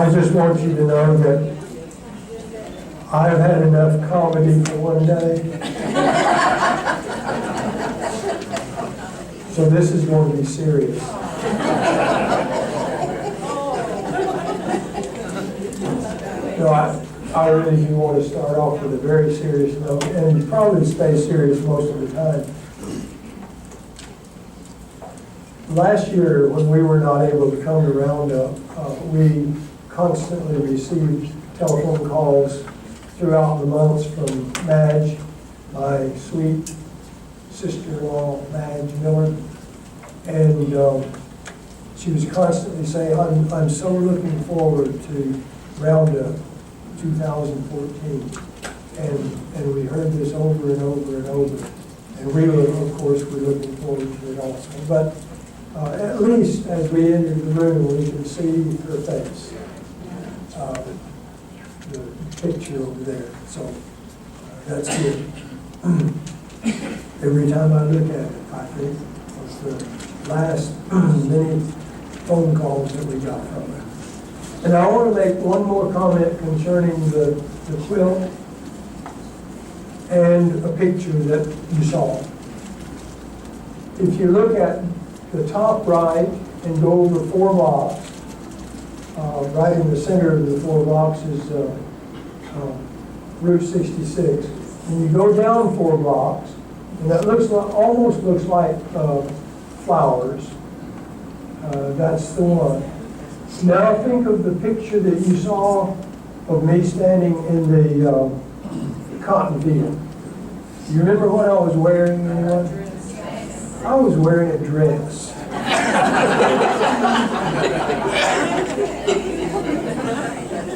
I just want you to know that I've had enough comedy for one day. So this is going to be serious. No, I really do want to start off with a very serious note, and probably stay serious most of the time. Last year, when we were not able to come to RoundUp, we constantly received telephone calls throughout the months from Madge, my sweet sister-in-law, Madge Miller, and she was constantly saying, I'm so looking forward to RoundUp 2014. And we heard this over and over and over. And we were, of course, we're looking forward to it also. But at least as we entered the room, we could see her face. The picture over there. So that's good. Every time I look at it, I think of the last many phone calls that we got from her. And I want to make one more comment concerning the quilt and a picture that you saw. If you look at the top right and go over 4 blocks, right in the center of the 4 blocks is Route 66. And you go down 4 blocks, and that looks like, almost looks like flowers. That's the one. Now think of the picture that you saw of me standing in the cotton field. You remember what I was wearing, anyone? I was wearing a dress.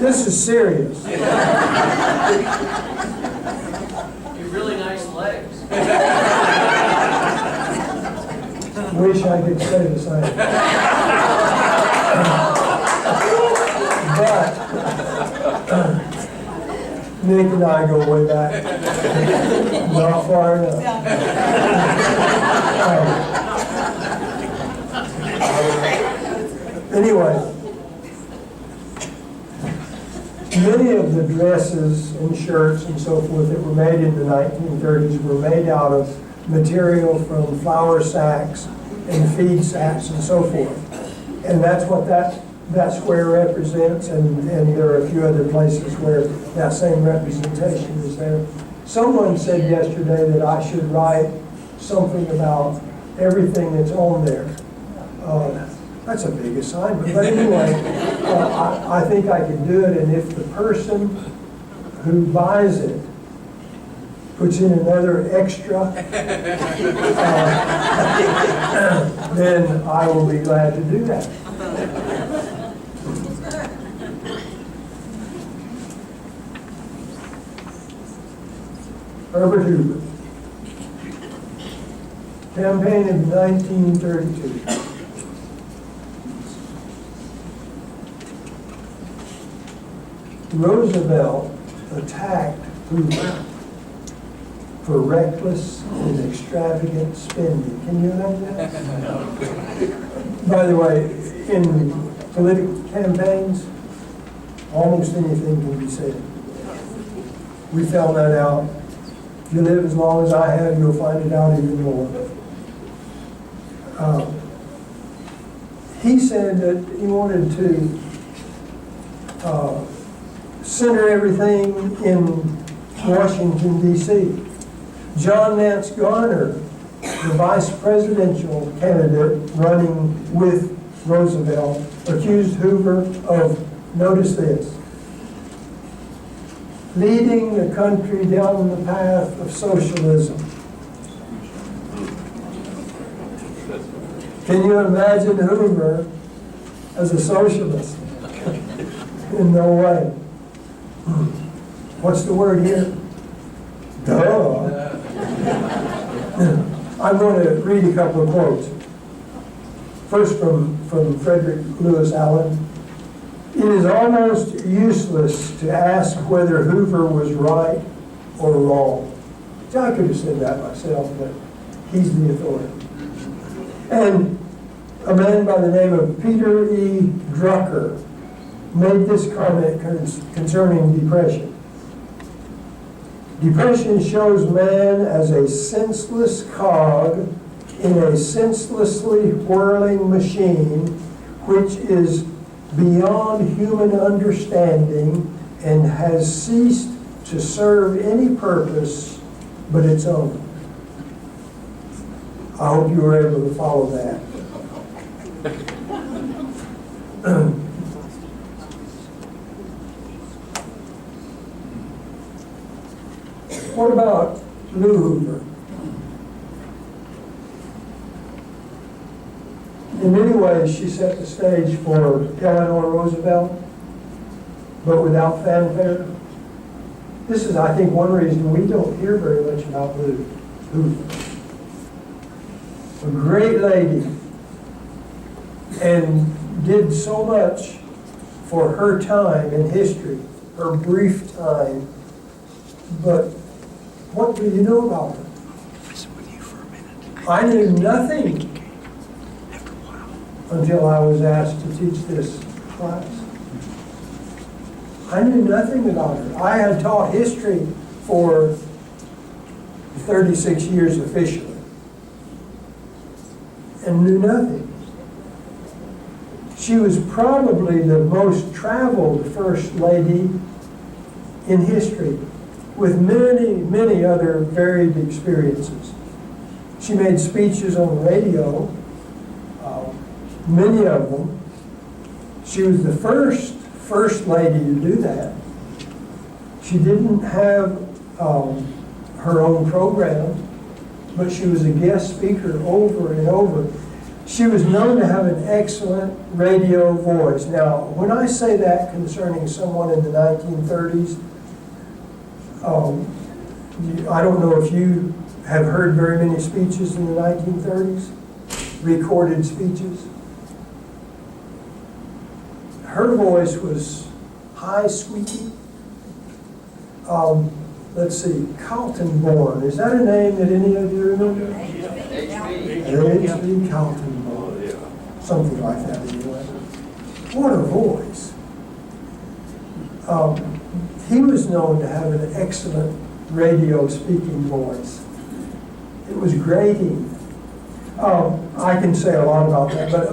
This is serious. You have really nice legs. Wish I could say the same. But Nick and I go way back. Not far enough. Anyway, many of the dresses and shirts and so forth that were made in the 1930s were made out of material from flour sacks and feed sacks and so forth. And that's what that square represents, and there are a few other places where that same representation is there. Someone said yesterday that I should write something about everything that's on there. That's a big assignment, but anyway, I think I can do it, and if the person who buys it puts in another extra, then I will be glad to do that. Herbert Hoover, campaign of 1932. Roosevelt attacked Hoover for reckless and extravagant spending. Can you imagine that? By the way, in political campaigns, almost anything can be said. We found that out. If you live as long as I have, you'll find it out even more. He said that he wanted to center everything in Washington, D.C. John Nance Garner, the vice presidential candidate running with Roosevelt, accused Hoover of, notice this, leading the country down the path of socialism. Can you imagine Hoover as a socialist? In no way. What's the word here? Duh. I'm going to read a couple of quotes. First from Frederick Lewis Allen. It is almost useless to ask whether Hoover was right or wrong. See, I could have said that myself, but he's the authority. And a man by the name of Peter E. Drucker made this comment concerning depression. Depression shows man as a senseless cog in a senselessly whirling machine, which is beyond human understanding and has ceased to serve any purpose but its own. I hope you were able to follow that. What about Lou Hoover? In many ways, she set the stage for Eleanor Roosevelt, but without fanfare. This is, I think, one reason we don't hear very much about Lou Hoover. A great lady, and did so much for her time in history, her brief time. But what do you know about her? I knew nothing until I was asked to teach this class. I knew nothing about her. I had taught history for 36 years officially and knew nothing. She was probably the most traveled first lady in history, with many, many other varied experiences. She made speeches on the radio, many of them. She was the first lady to do that. She didn't have her own program, but she was a guest speaker over and over. She was known to have an excellent radio voice. Now, when I say that concerning someone in the 1930s, I don't know if you have heard very many speeches in the 1930s, recorded speeches. Her voice was high, squeaky. Let's see, Carlton-Bourne. Is that a name that any of you remember? H.B. Carlton-Bourne. Something like that anyway. What a voice. He was known to have an excellent radio speaking voice. It was grating. I can say a lot about that, but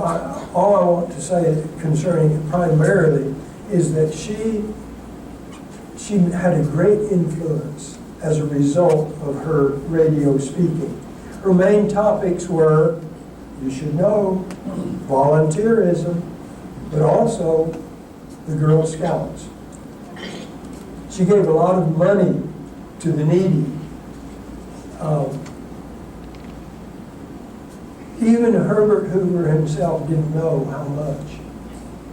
all I want to say concerning it primarily is that she had a great influence as a result of her radio speaking. Her main topics were, you should know, volunteerism, but also the Girl Scouts. She gave a lot of money to the needy. Even Herbert Hoover himself didn't know how much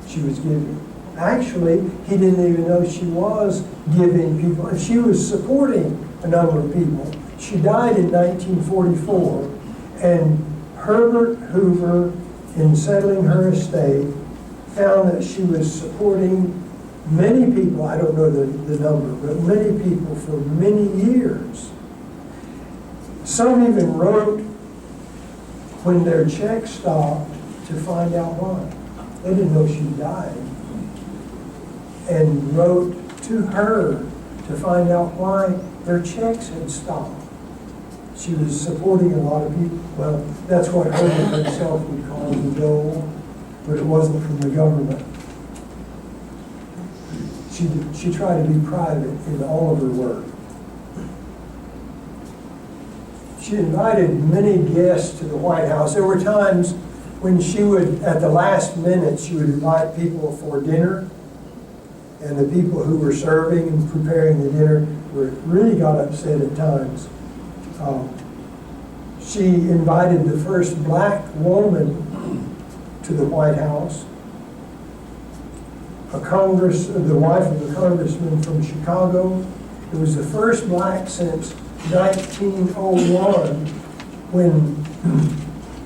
she was giving. Actually, he didn't even know she was giving people. She was supporting a number of people. She died in 1944, and Herbert Hoover, in settling her estate, found that she was supporting many people, I don't know the number, but many people for many years. Some even wrote when their check stopped to find out why. They didn't know she died. And wrote to her to find out why their checks had stopped. She was supporting a lot of people. Well, that's what Herbert himself would call the dole, but it wasn't from the government. She tried to be private in all of her work. She invited many guests to the White House. There were times when she would, at the last minute, she would invite people for dinner, and the people who were serving and preparing the dinner really got upset at times. She invited the first black woman to the White House, the wife of a congressman from Chicago. It was the first black since 1901 when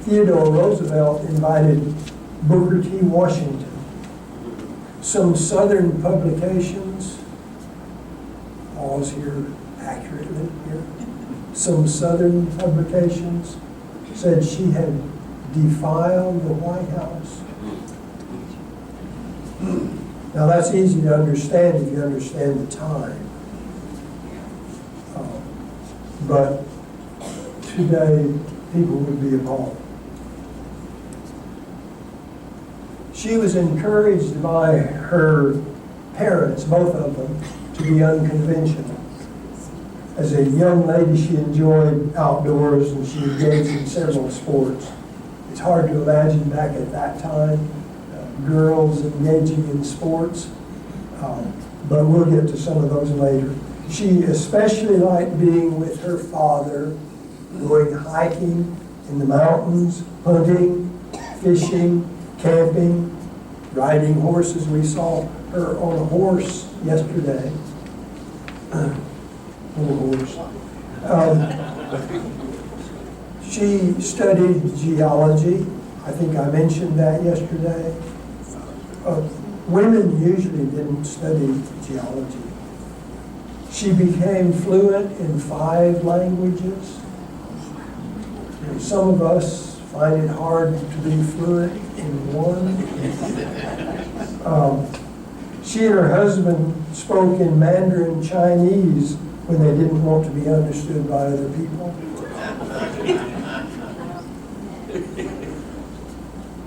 Theodore Roosevelt invited Booker T. Washington. Some Southern publications, pause here accurately here, some Southern publications said she had defiled the White House. Now, that's easy to understand if you understand the time. But today, people would be appalled. She was encouraged by her parents, both of them, to be unconventional. As a young lady, she enjoyed outdoors and she engaged in several sports. It's hard to imagine back at that time, girls engaging in sports, but we'll get to some of those later. She especially liked being with her father, going hiking in the mountains, hunting, fishing, camping, riding horses. We saw her on a horse yesterday. Little horse. She studied geology. I think I mentioned that yesterday. Women usually didn't study geology. She became fluent in 5 languages. Some of us find it hard to be fluent in one. She and her husband spoke in Mandarin Chinese when they didn't want to be understood by other people.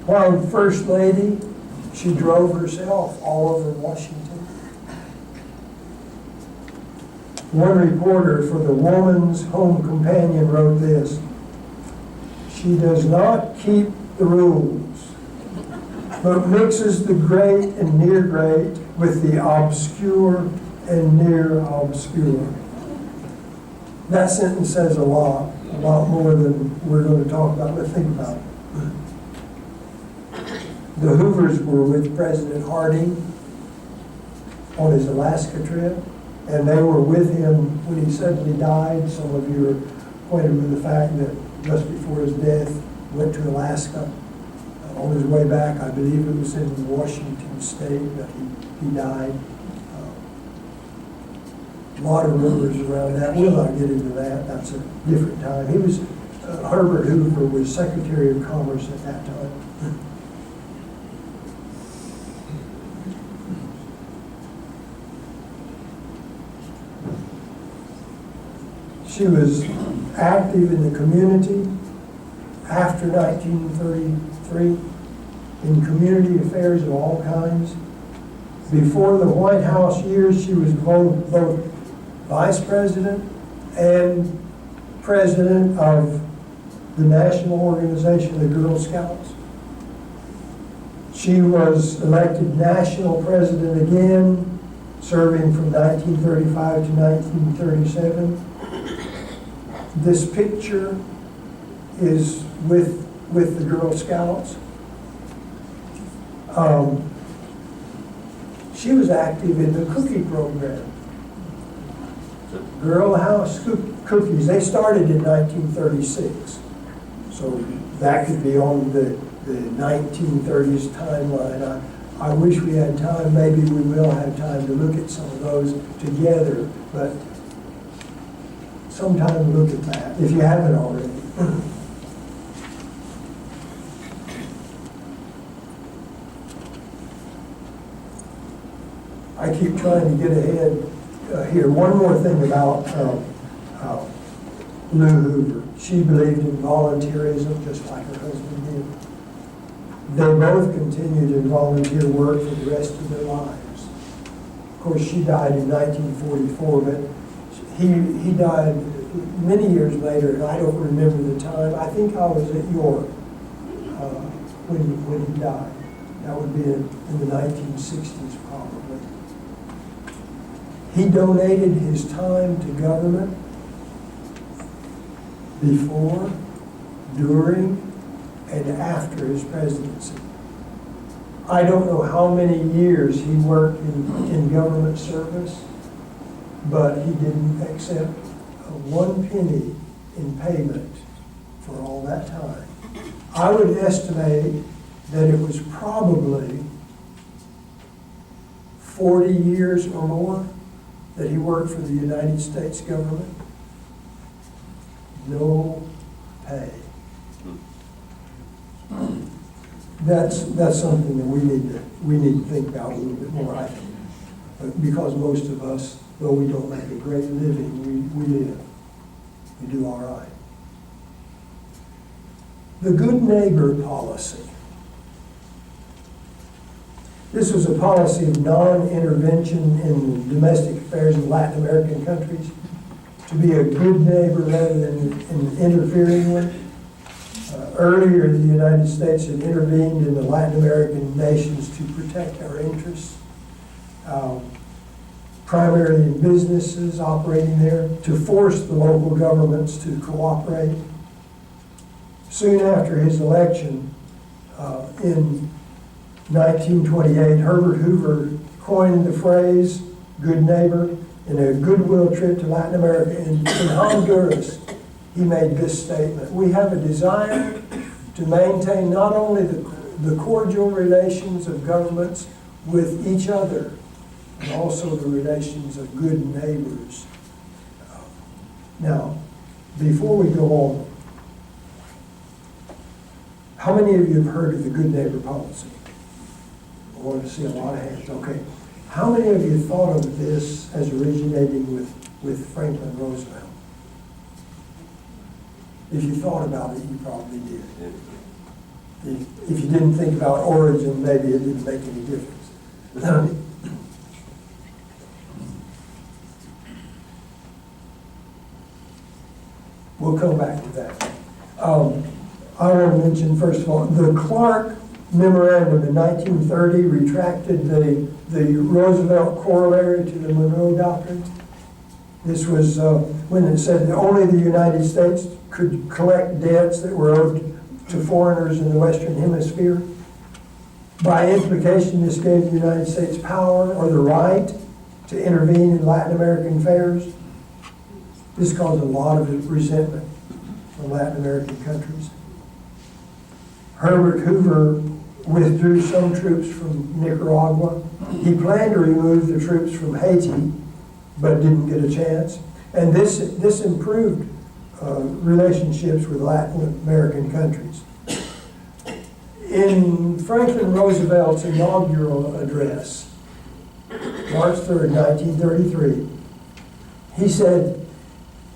While First Lady, she drove herself all over Washington. One reporter for the Woman's Home Companion wrote this: "She does not keep the rules, but mixes the great and near great with the obscure and near obscure." That sentence says a lot more than we're going to talk about. Let's think about it. The Hoovers were with President Harding on his Alaska trip, and they were with him when he suddenly died. Some of you are acquainted with the fact that just before his death, he went to Alaska. On his way back, I believe it was in Washington State that he died. A lot of rumors around that. We'll not get into that. That's a different time. He was, Herbert Hoover was Secretary of Commerce at that time. She was active in the community after 1933 in community affairs of all kinds. Before the White House years, she was both vice president and president of the national organization, the Girl Scouts. She was elected national president again, serving from 1935 to 1937. This picture is with the Girl Scouts. She was active in the cookie program. Girl House cookies, they started in 1936. So that could be on the 1930s timeline. I wish we had time. Maybe we will have time to look at some of those together. But sometime look at that, if you haven't already. I keep trying to get ahead here. One more thing about Lou Hoover. She believed in volunteerism just like her husband did. They both continued in volunteer work for the rest of their lives. Of course, she died in 1944, but he died many years later, and I don't remember the time. I think I was at York when he died. That would be in the 1960s, probably. He donated his time to government before, during, and after his presidency. I don't know how many years he worked in government service, but he didn't accept 1 penny in payment for all that time. I would estimate that it was probably 40 years or more that he worked for the United States government. No pay. That's something that we need to think about a little bit more, I think. Because most of us, though we don't make a great living, we live. We do all right. The good neighbor policy. This was a policy of non-intervention in domestic affairs in Latin American countries, to be a good neighbor rather than interfering with. Earlier, the United States had intervened in the Latin American nations to protect our interests, primarily in businesses operating there, to force the local governments to cooperate. Soon after his election, in 1928, Herbert Hoover coined the phrase "good neighbor" in a goodwill trip to Latin America. In Honduras, he made this statement: "We have a desire to maintain not only the cordial relations of governments with each other, but also the relations of good neighbors." Now, before we go on, how many of you have heard of the good neighbor policy? I want to see a lot of hands. Okay. How many of you thought of this as originating with Franklin Roosevelt? If you thought about it, you probably did. If you didn't think about origin, maybe it didn't make any difference. We'll come back to that. I want to mention, first of all, the Clark Memorandum in 1930 retracted the Roosevelt corollary to the Monroe Doctrine. This was when it said that only the United States could collect debts that were owed to foreigners in the Western Hemisphere. By implication, this gave the United States power or the right to intervene in Latin American affairs. This caused a lot of resentment from Latin American countries. Herbert Hoover withdrew some troops from Nicaragua. He planned to remove the troops from Haiti, but didn't get a chance. And this improved relationships with Latin American countries. In Franklin Roosevelt's inaugural address, March 3rd, 1933, he said,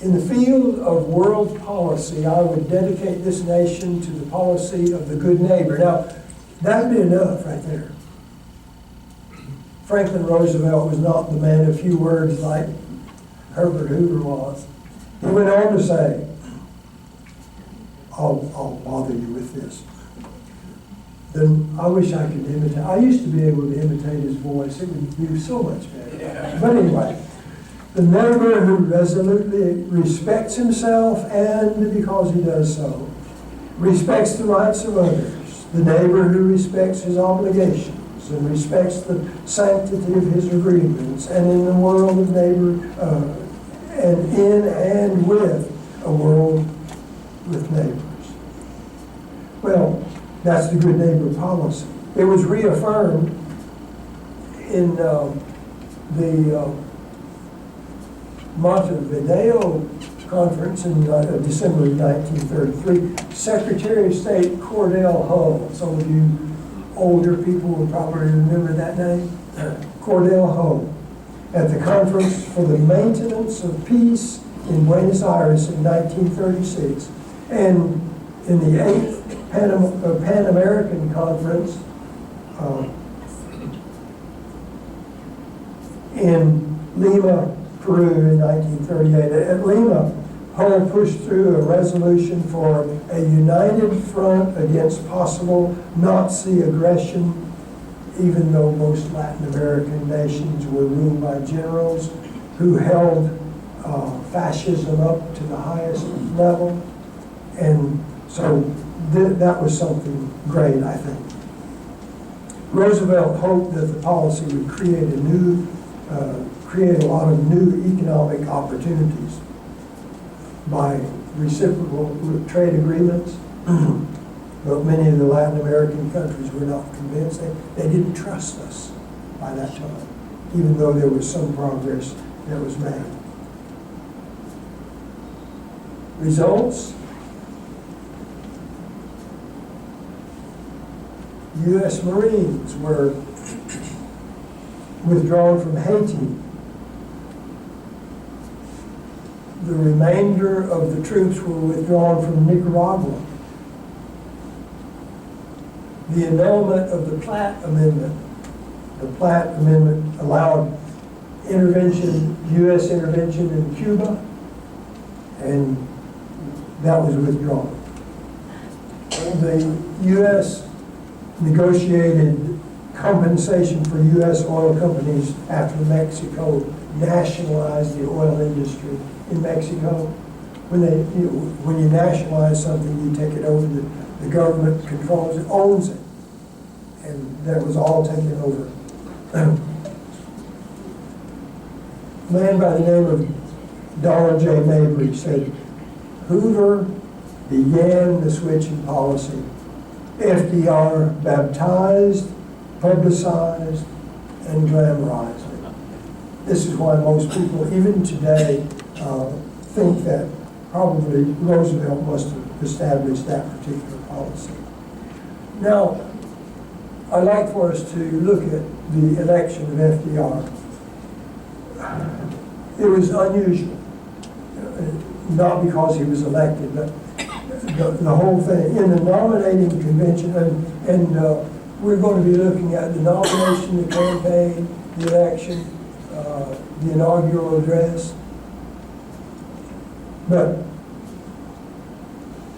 "In the field of world policy, I would dedicate this nation to the policy of the good neighbor." Now, that'd be enough right there. Franklin Roosevelt was not the man of few words like Herbert Hoover was. He went on to say, I'll bother you with this. Then I wish I could imitate. I used to be able to imitate his voice. It would be so much better. But anyway, the neighbor who resolutely respects himself and, because he does so, respects the rights of others. The neighbor who respects his obligations and respects the sanctity of his agreements, and in the world of neighbor, and in and with a world with neighbors. Well, that's the good neighbor policy. It was reaffirmed in the Montevideo Conference in December of 1933. Secretary of State Cordell Hull, some of you older people will probably remember that name, Cordell Hull, at the Conference for the Maintenance of Peace in Buenos Aires in 1936, and in the 8th Pan American Conference in Lima, Peru in 1938. At Lima, Hull pushed through a resolution for a united front against possible Nazi aggression, even though most Latin American nations were ruled by generals who held fascism up to the highest level. And so that was something great, I think. Roosevelt hoped that the policy would create a lot of new economic opportunities by reciprocal trade agreements. But many of the Latin American countries were not convinced. They didn't trust us by that time, even though there was some progress that was made. Results? U.S. Marines were withdrawn from Haiti. The remainder of the troops were withdrawn from Nicaragua. The annulment of the Platt Amendment. The Platt Amendment allowed intervention, U.S. intervention in Cuba, and that was withdrawn. The U.S. negotiated compensation for U.S. oil companies after Mexico nationalized the oil industry in Mexico. When you nationalize something, you take it over, the government controls it, owns it. And that was all taken over. A man by the name of Donald J. Mabry said, Hoover began the switching policy. FDR baptized, publicized, and glamorized it. This is why most people, even today, think that probably Roosevelt must have established that particular policy. Now, I'd like for us to look at the election of FDR. It was unusual, not because he was elected, but the whole thing. In the nominating convention, and we're going to be looking at the nomination, the campaign, the election, the inaugural address. But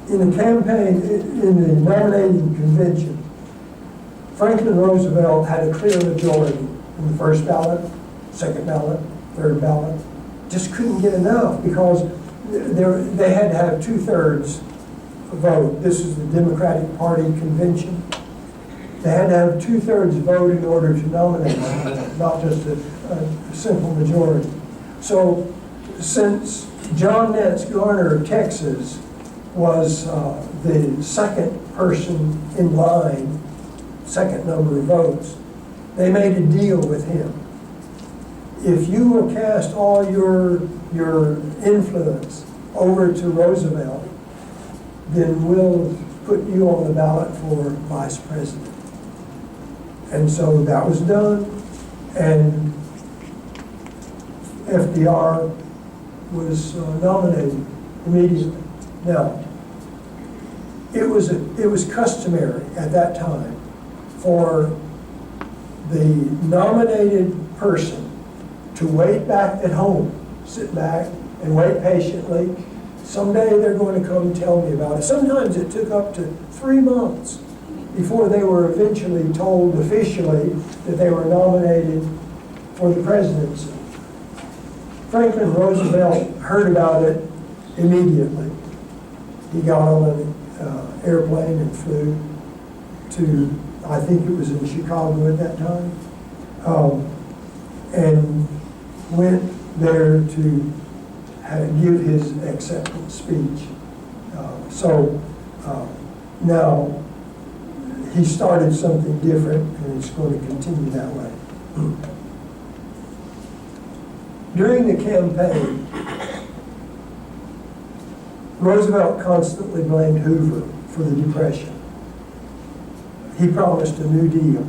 in the campaign, in the nominating convention, Franklin Roosevelt had a clear majority in the first ballot, second ballot, third ballot. Just couldn't get enough because they had to have 2/3 vote. This is the Democratic Party convention. They had to have 2/3 vote in order to nominate someone, not just a simple majority. So since John Nance Garner of Texas was the second person in line, second number of votes, they made a deal with him. If you will cast all your influence over to Roosevelt, then we'll put you on the ballot for vice president. And so that was done, and FDR was nominated immediately. Now, it was customary at that time for the nominated person to wait back at home, sit back and wait patiently. Someday they're going to come tell me about it. Sometimes it took up to 3 months before they were eventually told officially that they were nominated for the presidency. Franklin Roosevelt heard about it immediately. He got on an airplane and flew to, I think it was in Chicago at that time, and went there to give his acceptance speech. Now he started something different, and it's going to continue that way. During the campaign, Roosevelt constantly blamed Hoover for the Depression. He promised a New Deal.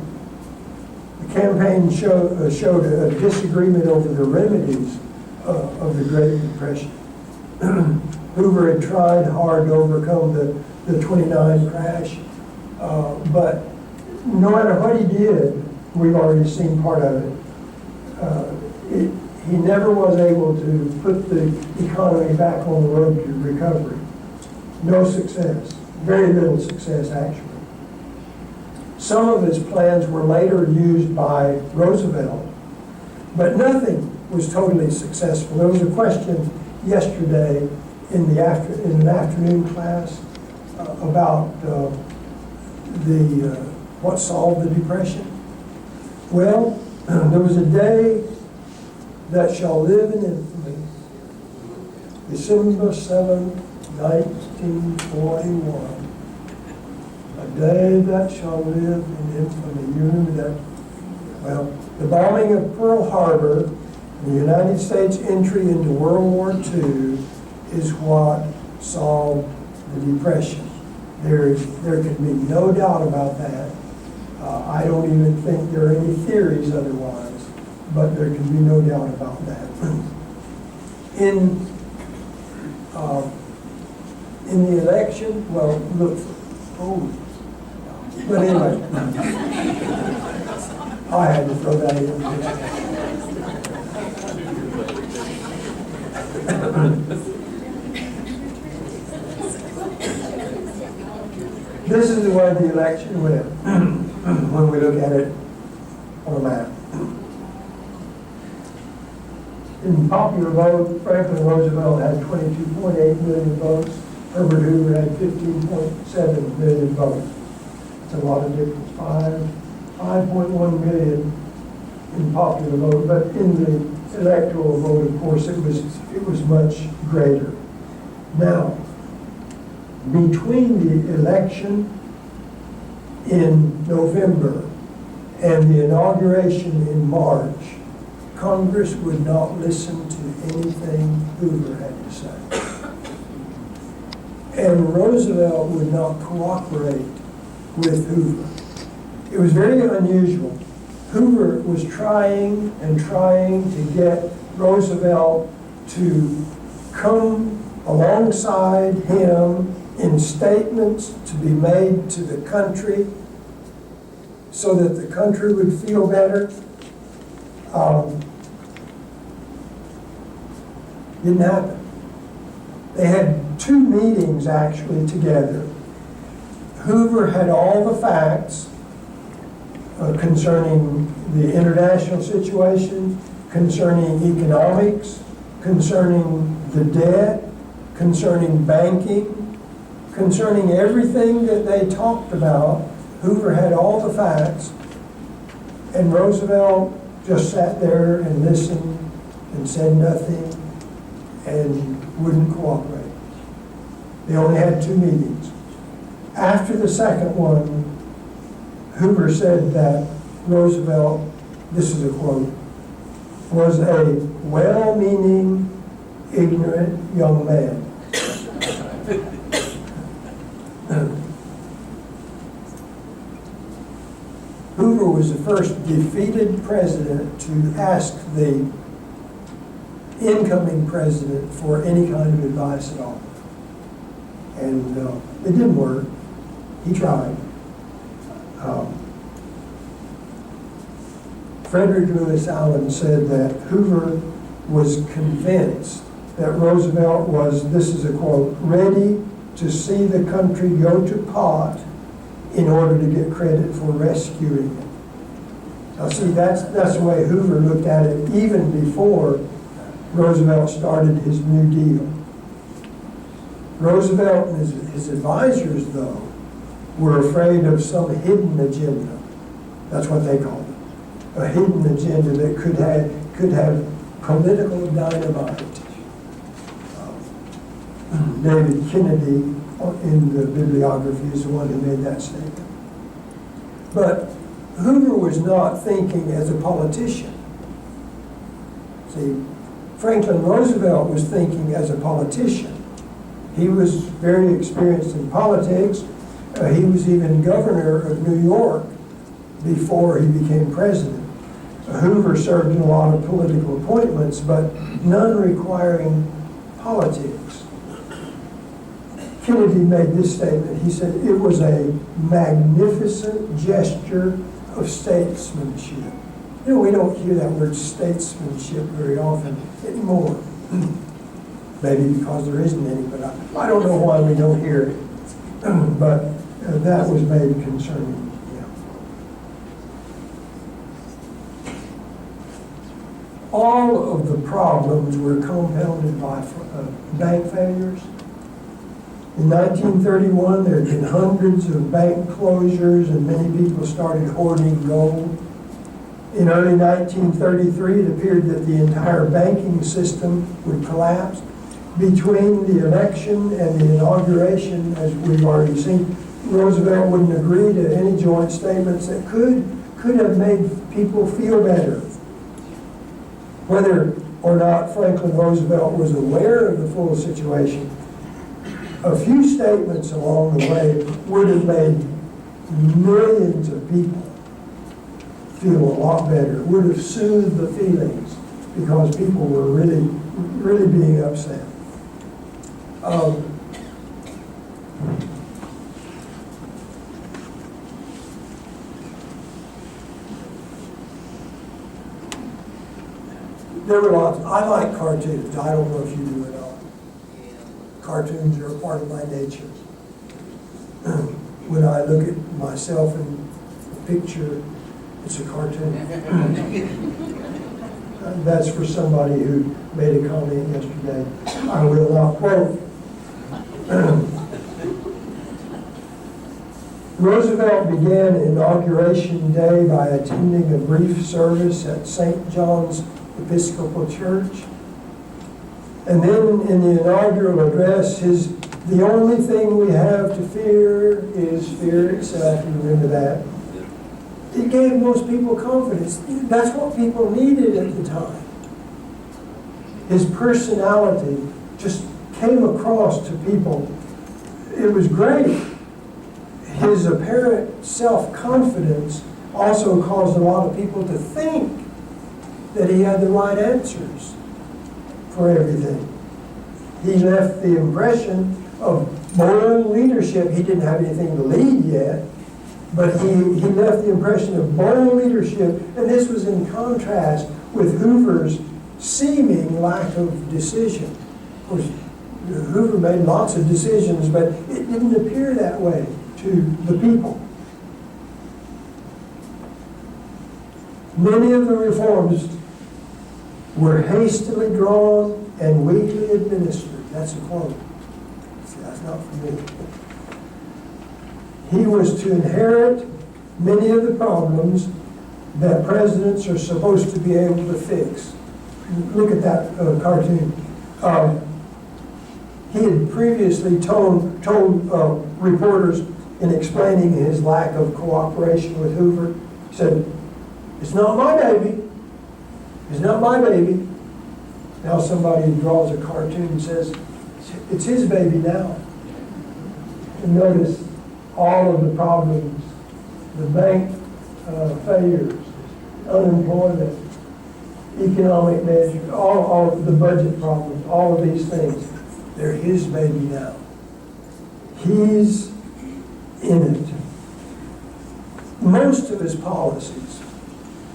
The campaign showed a disagreement over the remedies of the Great Depression. Hoover had tried hard to overcome the 29 crash, but no matter what he did, we've already seen part of it. He never was able to put the economy back on the road to recovery. No success, very little success actually. Some of his plans were later used by Roosevelt, but nothing was totally successful. There was a question yesterday in an afternoon class about what solved the Depression. Well, there was a day that shall live in infamy. December 7, 1941. A day that shall live in infamy. You remember that? Well, the bombing of Pearl Harbor and the United States entry into World War II is what solved the Depression. There can be no doubt about that. I don't even think there are any theories otherwise, but there can be no doubt about that. In the election, well, look, but anyway, I had to throw that in. This is the way the election went when we look at it on a map. In popular vote, Franklin Roosevelt had 22.8 million votes. Herbert Hoover had 15.7 million votes. It's a lot of difference. 5.1 million in popular vote, but in the electoral vote, of course, it was much greater. Now, between the election in November and the inauguration in March, Congress would not listen to anything Hoover had to say. And Roosevelt would not cooperate with Hoover. It was very unusual. Hoover was trying to get Roosevelt to come alongside him in statements to be made to the country so that the country would feel better. Didn't happen. They had 2 meetings actually together. Hoover had all the facts concerning the international situation, concerning economics, concerning the debt, concerning banking, concerning everything that they talked about. Hoover had all the facts, and Roosevelt just sat there and listened and said nothing and wouldn't cooperate. They only had 2 meetings. After the second one, Hoover said that Roosevelt, this is a quote, was a well-meaning, ignorant young man. Hoover was the first defeated president to ask the incoming president for any kind of advice at all. And it didn't work. He tried. Frederick Lewis Allen said that Hoover was convinced that Roosevelt was, this is a quote, ready to see the country go to pot in order to get credit for rescuing it. Now see, that's the way Hoover looked at it even before Roosevelt started his New Deal. Roosevelt and his advisors, though, were afraid of some hidden agenda. That's what they called it. A hidden agenda that could have political dynamite. David Kennedy in the bibliography is the one who made that statement. But Hoover was not thinking as a politician. See, Franklin Roosevelt was thinking as a politician. He was very experienced in politics. He was even governor of New York before he became president. Hoover served in a lot of political appointments, but none requiring politics. Kennedy made this statement. He said, it was a magnificent gesture of statesmanship. You know, we don't hear that word statesmanship very often anymore. Maybe because there isn't any, but I don't know why we don't hear it. But that was made concerning. All of the problems were compounded by bank failures. In 1931, there had been hundreds of bank closures and many people started hoarding gold. In early 1933, it appeared that the entire banking system would collapse. Between the election and the inauguration, as we've already seen, Roosevelt wouldn't agree to any joint statements that could have made people feel better. Whether or not Franklin Roosevelt was aware of the full situation, a few statements along the way would have made millions of people feel a lot better, would have soothed the feelings, because people were really, really being upset. There were lots. I like cartoons. I don't know if you do or not. Cartoons are a part of my nature. When I look at myself in a picture, it's a cartoon. That's for somebody who made a comment yesterday. I will not quote. Roosevelt began Inauguration Day by attending a brief service at St. John's Episcopal Church. And then in the inaugural address, the only thing we have to fear is fear itself. You remember that? It gave most people confidence. That's what people needed at the time. His personality just came across to people. It was great. His apparent self-confidence also caused a lot of people to think that he had the right answers for everything. He left the impression of bold leadership. He didn't have anything to lead yet, but he left the impression of bold leadership, and this was in contrast with Hoover's seeming lack of decision. Of course, Hoover made lots of decisions, but it didn't appear that way to the people. Many of the reforms were hastily drawn and weakly administered. That's a quote. See, that's not from me. He was to inherit many of the problems that presidents are supposed to be able to fix. Look at that cartoon. He had previously told reporters in explaining his lack of cooperation with Hoover, he said, "It's not my baby. It's not my baby." Now somebody draws a cartoon and says, "It's his baby now." And notice all of the problems, the bank failures, unemployment, economic measures, all of the budget problems, all of these things. They're his baby now. He's in it. Most of his policies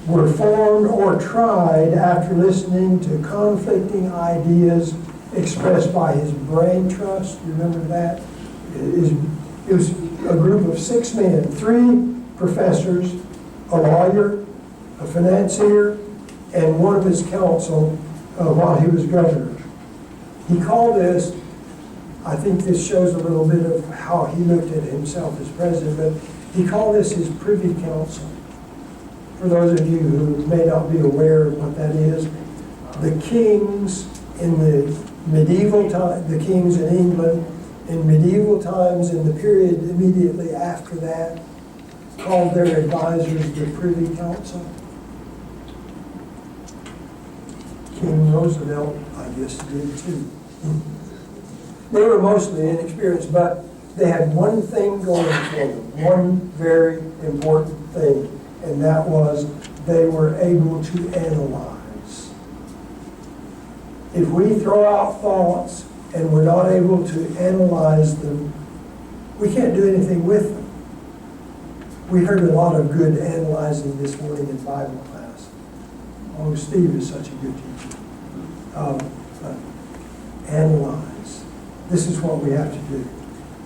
were formed or tried after listening to conflicting ideas expressed by his brain trust. You remember that? It was a group of 6 men, 3 professors, a lawyer, a financier, and one of his counsel while he was governor. He called this, I think this shows a little bit of how he looked at himself as president, but he called this his privy council. For those of you who may not be aware of what that is, the kings in the medieval time, the kings in England in medieval times, in the period immediately after that, called their advisors the privy council. King Roosevelt, I guess, did too. They were mostly inexperienced, but they had one thing going for them, one very important thing, and that was they were able to analyze. If we throw out thoughts and we're not able to analyze them, we can't do anything with them. We heard a lot of good analyzing this morning in Bible class. Oh, Steve is such a good teacher. Analyze. This is what we have to do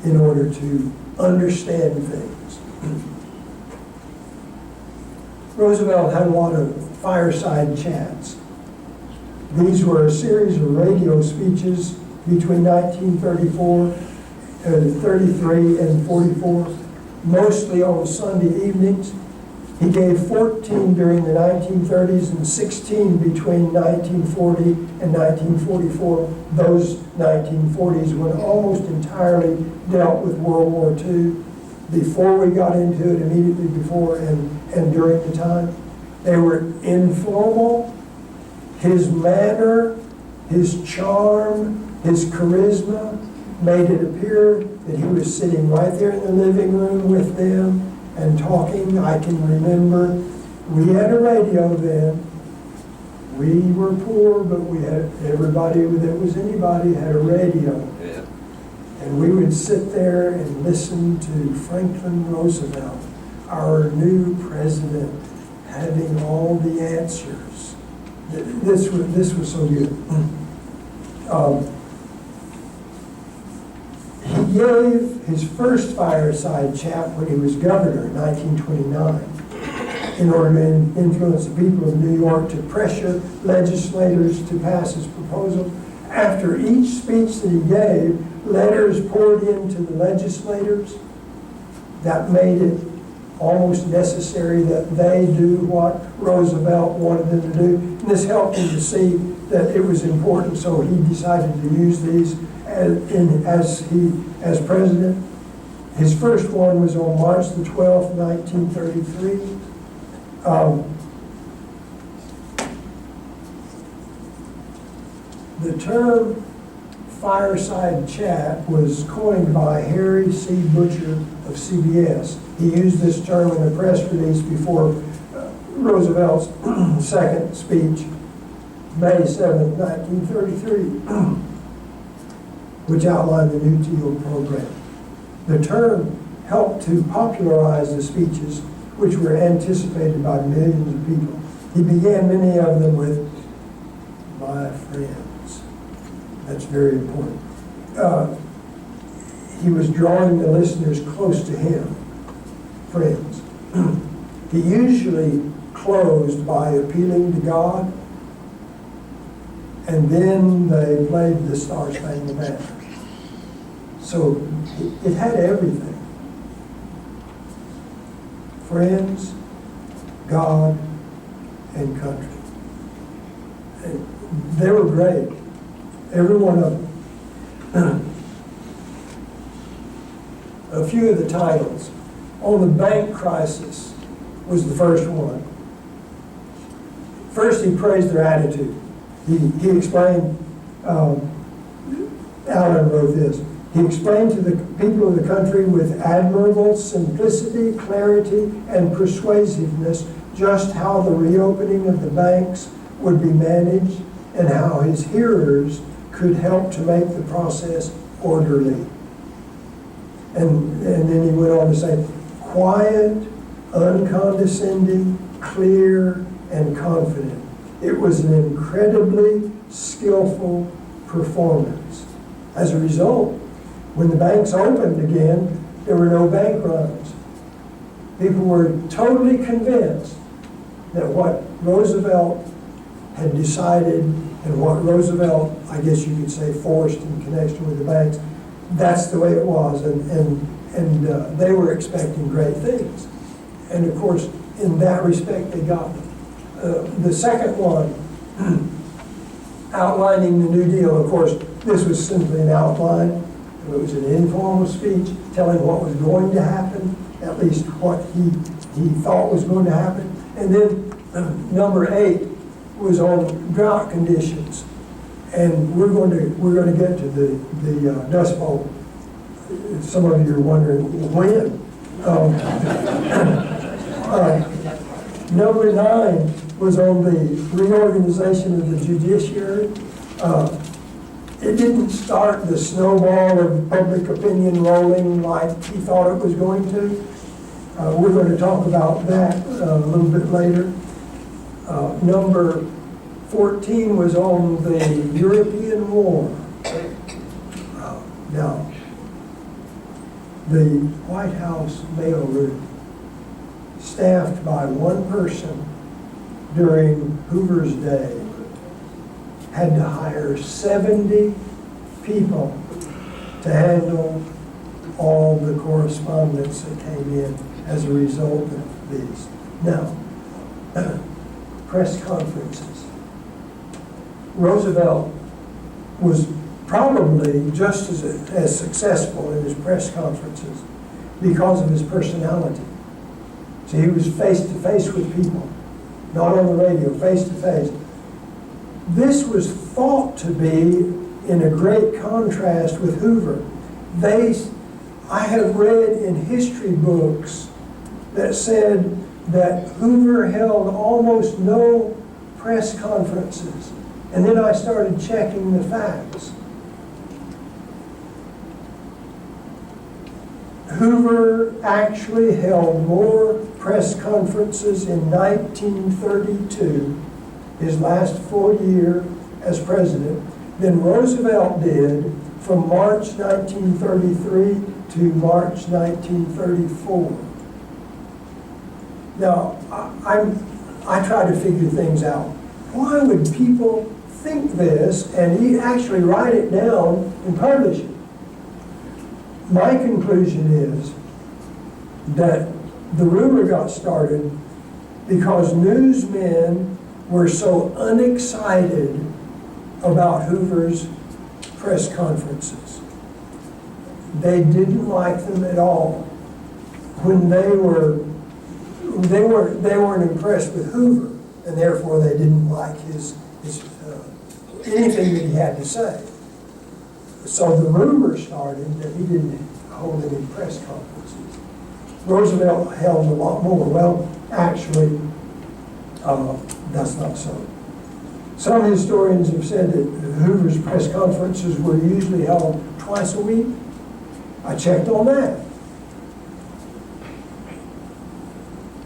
in order to understand things. Roosevelt had a lot of fireside chats. These were a series of radio speeches between 1934, 33 and 44, mostly on Sunday evenings. He gave 14 during the 1930s and 16 between 1940 and 1944. Those 1940s when almost entirely dealt with World War II. Before we got into it, immediately before and during the time. They were informal. His manner, his charm, his charisma made it appear that he was sitting right there in the living room with them and talking. I can remember We had a radio then. We were poor, but we had, everybody that was anybody had a radio. Yeah. And we would sit there and listen to Franklin Roosevelt, our new president, having all the answers. This was so good. He gave his first fireside chat when he was governor in 1929 in order to influence the people of New York to pressure legislators to pass his proposal. After each speech that he gave, letters poured into the legislators that made it almost necessary that they do what Roosevelt wanted them to do. And this helped him to see that it was important, so he decided to use these as president. His first one was on March the 12th, 1933. The term fireside chat was coined by Harry C. Butcher of CBS. He used this term in a press release before Roosevelt's second speech, May 7, 1933, which outlined the New Deal program. The term helped to popularize the speeches, which were anticipated by millions of people. He began many of them with, "My friends." That's very important. He was drawing the listeners close to him, friends. He usually closed by appealing to God, and then they played the Star Spangled Banner. So it had everything. Friends, God, and country. And they were great. Every one of them. A few of the titles. On the bank crisis was the first one. First, he praised their attitude. He explained, Allen wrote this, he explained to the people of the country with admirable simplicity, clarity, and persuasiveness just how the reopening of the banks would be managed and how his hearers could help to make the process orderly. And then he went on to say, quiet, uncondescending, clear, and confident. It was an incredibly skillful performance. As a result, when the banks opened again, there were no bank runs. People were totally convinced that what Roosevelt had decided and what Roosevelt, I guess you could say, forced in connection with the banks, that's the way it was. And they were expecting great things. And of course, in that respect, they got them. The second one, outlining the New Deal, of course, this was simply an outline. It was an informal speech telling what was going to happen, at least what he thought was going to happen. And then number 8 was on drought conditions. And we're going to get to the Dust Bowl. Some of you are wondering when. Number 9 was on the reorganization of the judiciary. It didn't start the snowball of public opinion rolling like he thought it was going to. We're going to talk about that a little bit later. Number 14 was on the European War. Now, the White House mailroom, staffed by one person during Hoover's day, had to hire 70 people to handle all the correspondence that came in as a result of these. Now, press conferences. Roosevelt was probably just as successful in his press conferences because of his personality. So he was face to face with people, not on the radio, face to face. This was thought to be in a great contrast with Hoover. I have read in history books that said that Hoover held almost no press conferences. And then I started checking the facts. Hoover actually held more press conferences in 1932, his last full year as president, than Roosevelt did from March 1933 to March 1934. Now, I try to figure things out. Why would people think this and he actually write it down and publish it? My conclusion is that the rumor got started because newsmen were so unexcited about Hoover's press conferences. They didn't like them at all. When they weren't impressed with Hoover, and therefore they didn't like his anything that he had to say. So the rumor started that he didn't hold any press conferences. Roosevelt held a lot more. Well, actually, that's not so. Some historians have said that Hoover's press conferences were usually held twice a week. I checked on that.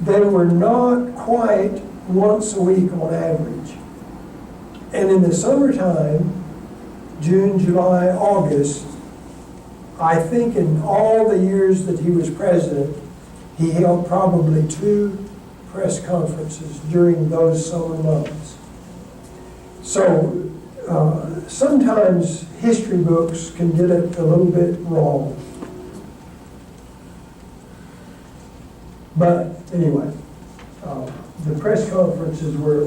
They were not quite once a week on average. And in the summertime, June, July, August, I think in all the years that he was president, he held probably 2 press conferences during those summer months. So sometimes history books can get it a little bit wrong. But anyway, the press conferences were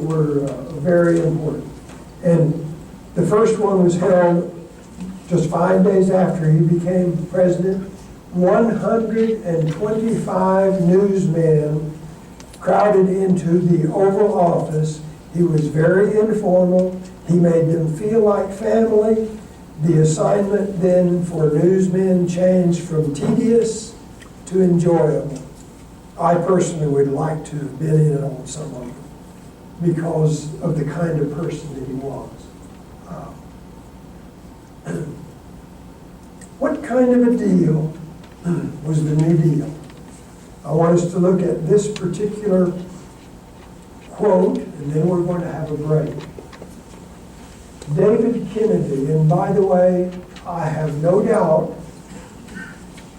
very important. And the first one was held just 5 days after he became president. 125 newsmen crowded into the Oval Office. He was very informal. He made them feel like family. The assignment then for newsmen changed from tedious to enjoyable. I personally would like to have been in on some of them because of the kind of person that he was. What kind of a deal was the New Deal? I want us to look at this particular quote, and then we're going to have a break. David Kennedy, and by the way, I have no doubt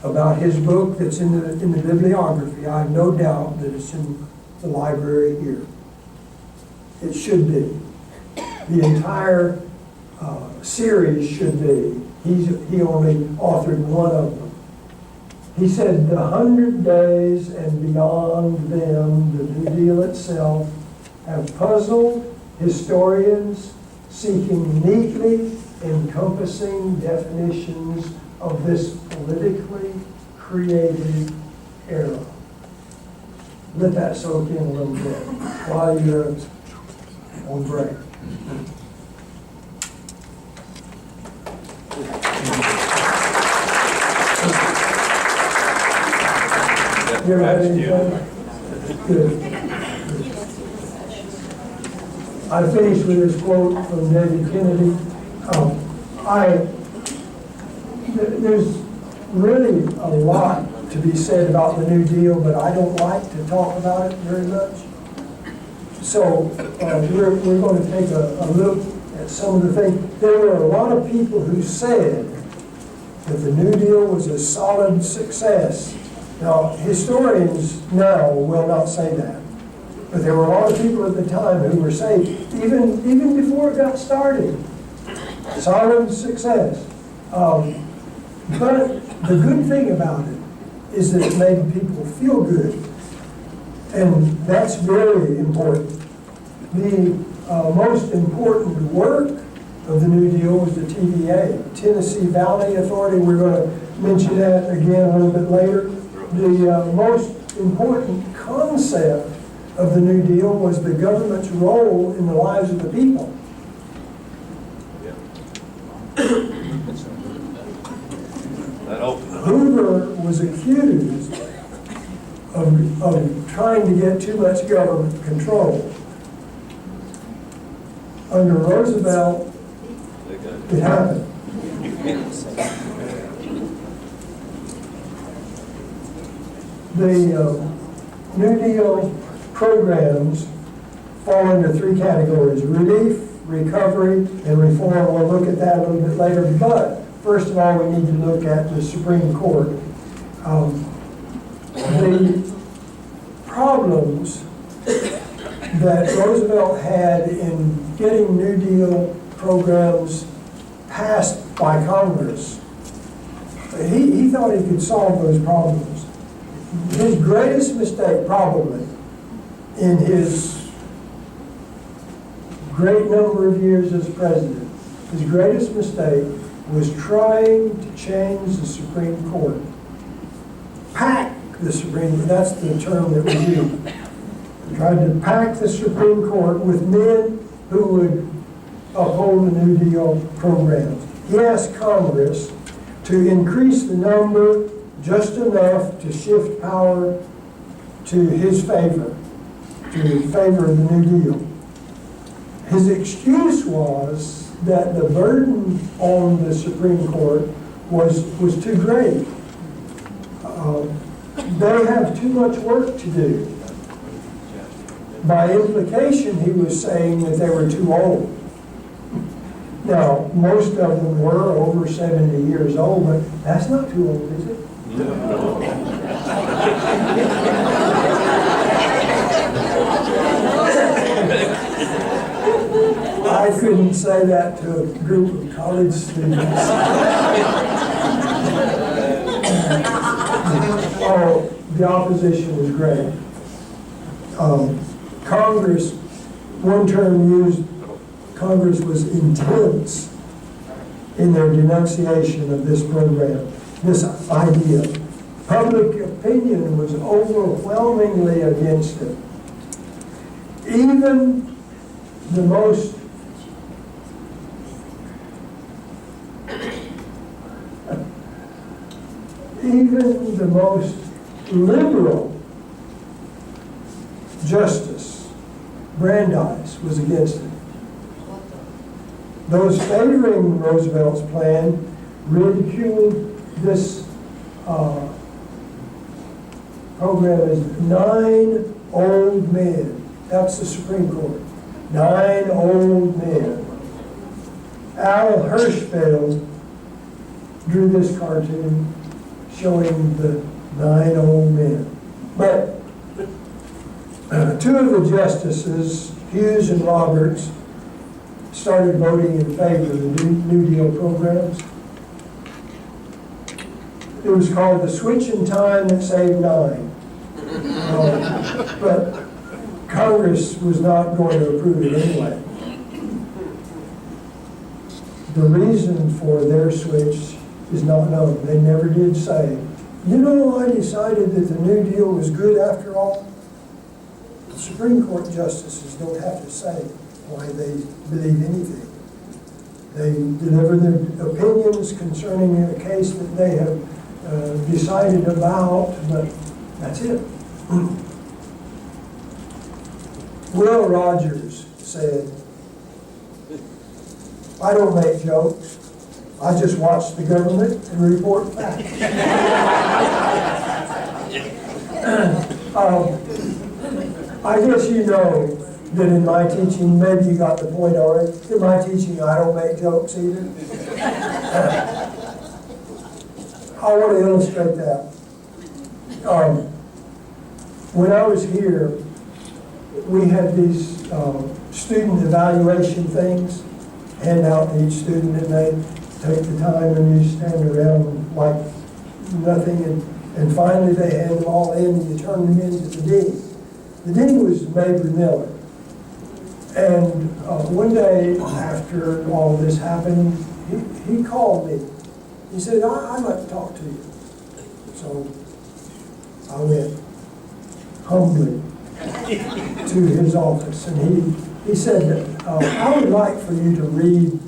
about his book that's in the bibliography. I have no doubt that it's in the library here. It should be. The entire series should be. He only authored one of them. He said, the 100 days and beyond them, the New Deal itself, have puzzled historians seeking neatly encompassing definitions of this politically created era. Let that soak in a little bit while you're on break. You ever had anything? Good. I finished with this quote from David Kennedy. There's really a lot to be said about the New Deal, but I don't like to talk about it very much. So we're going to take a look at some of the things. There were a lot of people who said that the New Deal was a solid success. Now, historians now will not say that. But there were a lot of people at the time who were saying, even before it got started, solid success. But the good thing about it is that it made people feel good. And that's very important. The most important work of the New Deal was the TVA, Tennessee Valley Authority. We're going to mention that again a little bit later. The most important concept of the New Deal was the government's role in the lives of the people. Hoover was accused of of trying to get too much government control. Under Roosevelt, it happened. The New Deal programs fall into three categories: relief, recovery, and reform. We'll look at that a little bit later, but first of all, we need to look at the Supreme Court. The problems that Roosevelt had in getting New Deal programs passed by Congress, he thought he could solve those problems. His greatest mistake, probably, in his great number of years as president, his greatest mistake was trying to change the Supreme Court. Pack the Supreme Court, that's the term that we use. He tried to pack the Supreme Court with men who would uphold the New Deal programs. He asked Congress to increase the number just enough to shift power to his favor, to favor the New Deal. His excuse was that the burden on the Supreme Court was too great. They have too much work to do. By implication, he was saying that they were too old. Now, most of them were over 70 years old, but that's not too old, is it? I couldn't say that to a group of college students. Oh, the opposition was great. Congress, one term used, Congress was intense in their denunciation of this program, this idea. Public opinion was overwhelmingly against it. Even the most liberal Justice Brandeis was against it. Those favoring Roosevelt's plan ridiculed this program as 9 old men. That's the Supreme Court. 9 old men. Al Hirschfeld drew this cartoon showing the 9 old men. But 2 of the justices, Hughes and Roberts, started voting in favor of the New Deal programs. It was called the switch in time that saved 9. But Congress was not going to approve it anyway. The reason for their switch is not known. They never did say, you know, I decided that the New Deal was good after all. The Supreme Court justices don't have to say why they believe anything. They deliver their opinions concerning a case that they have decided about, but that's it. Will Rogers said, I don't make jokes. I just watch the government and report facts. I guess you know that in my teaching, maybe you got the point already, in my teaching I don't make jokes either. I want to illustrate that. When I was here, we had these student evaluation things, hand out to each student, and they take the time and you stand around like nothing, and finally they hand them all in and you turn them in to the dean. The dean was Mabry Miller. And one day after all this happened, he called me. He said, I'd like to talk to you. So I went humbly to his office, and he said, I would like for you to read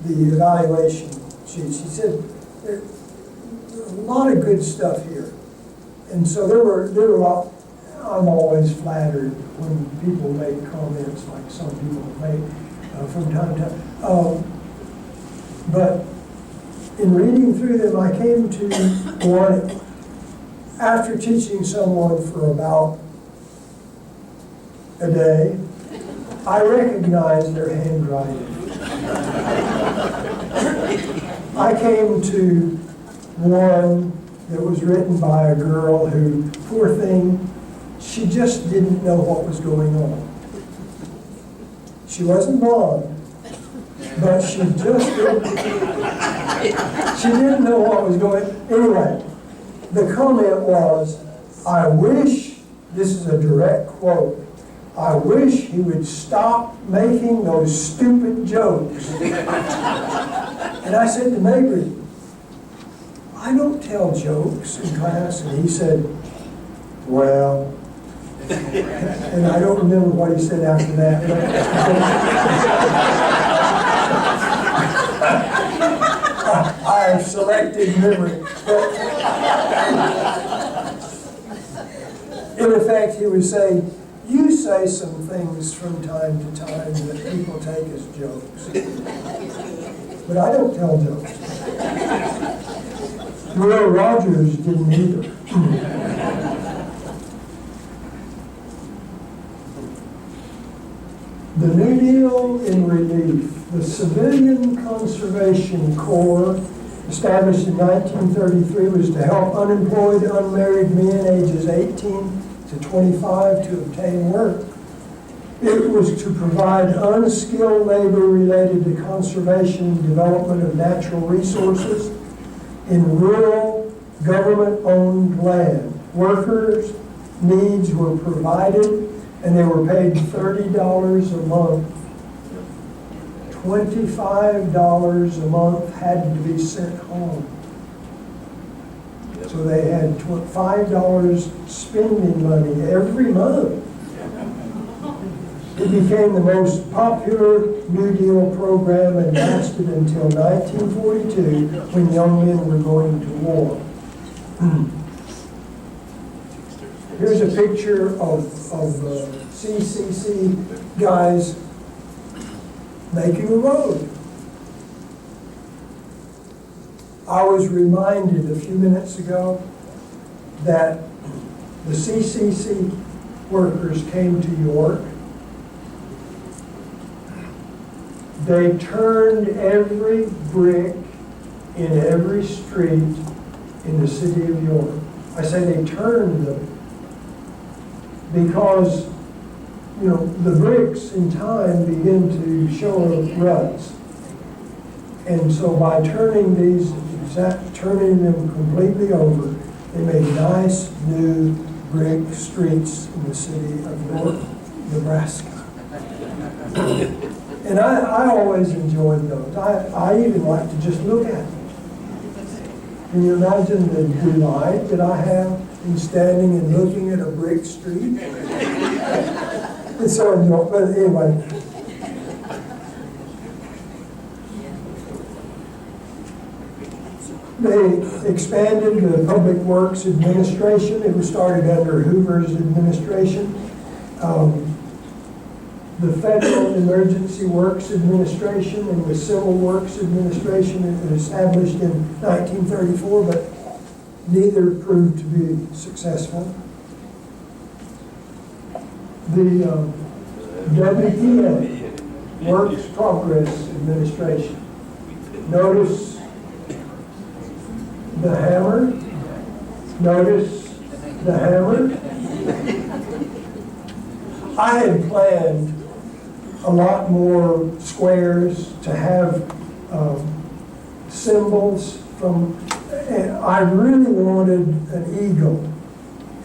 the evaluation sheets. He said, there's a lot of good stuff here. And so there were I'm always flattered when people make comments like some people make from time to time. But in reading through them, I came to one, after teaching someone for about a day, I recognized their handwriting. I came to one that was written by a girl who, poor thing, she just didn't know what was going on. She wasn't blonde, but she didn't know what was going on. Anyway, the comment was, I wish, this is a direct quote, I wish he would stop making those stupid jokes. And I said to Mabry, I don't tell jokes in class. And he said, well, and I don't remember what he said after that. I have selective memory. In effect, he would say, you say some things from time to time that people take as jokes. But I don't tell jokes. Will Rogers didn't either. The New Deal in relief. The Civilian Conservation Corps, established in 1933, was to help unemployed, unmarried men ages 18 to 25 to obtain work. It was to provide unskilled labor related to conservation and development of natural resources in rural, government-owned land. Workers' needs were provided, and they were paid $30 a month. $25 a month had to be sent home. So they had $5 spending money every month. It became the most popular New Deal program and lasted until 1942, when young men were going to war. Here's a picture of CCC guys making a road. I was reminded a few minutes ago that the CCC workers came to York. They turned every brick in every street in the city of York. I say they turned them because, you know, the bricks in time begin to show ruts. And so by turning turning them completely over, they made nice new brick streets in the city of York, Nebraska. And I always enjoyed those. I even like to just look at them. Can you imagine the delight that I have in standing and looking at a brick street? It's so enjoyable. But anyway. They expanded the Public Works Administration. It was started under Hoover's administration. The Federal Emergency Works Administration and the Civil Works Administration was established in 1934, but neither proved to be successful. The WPA, Works Progress Administration. Notice the hammer. Notice the hammer. I had planned a lot more squares to have symbols from, and I really wanted an eagle.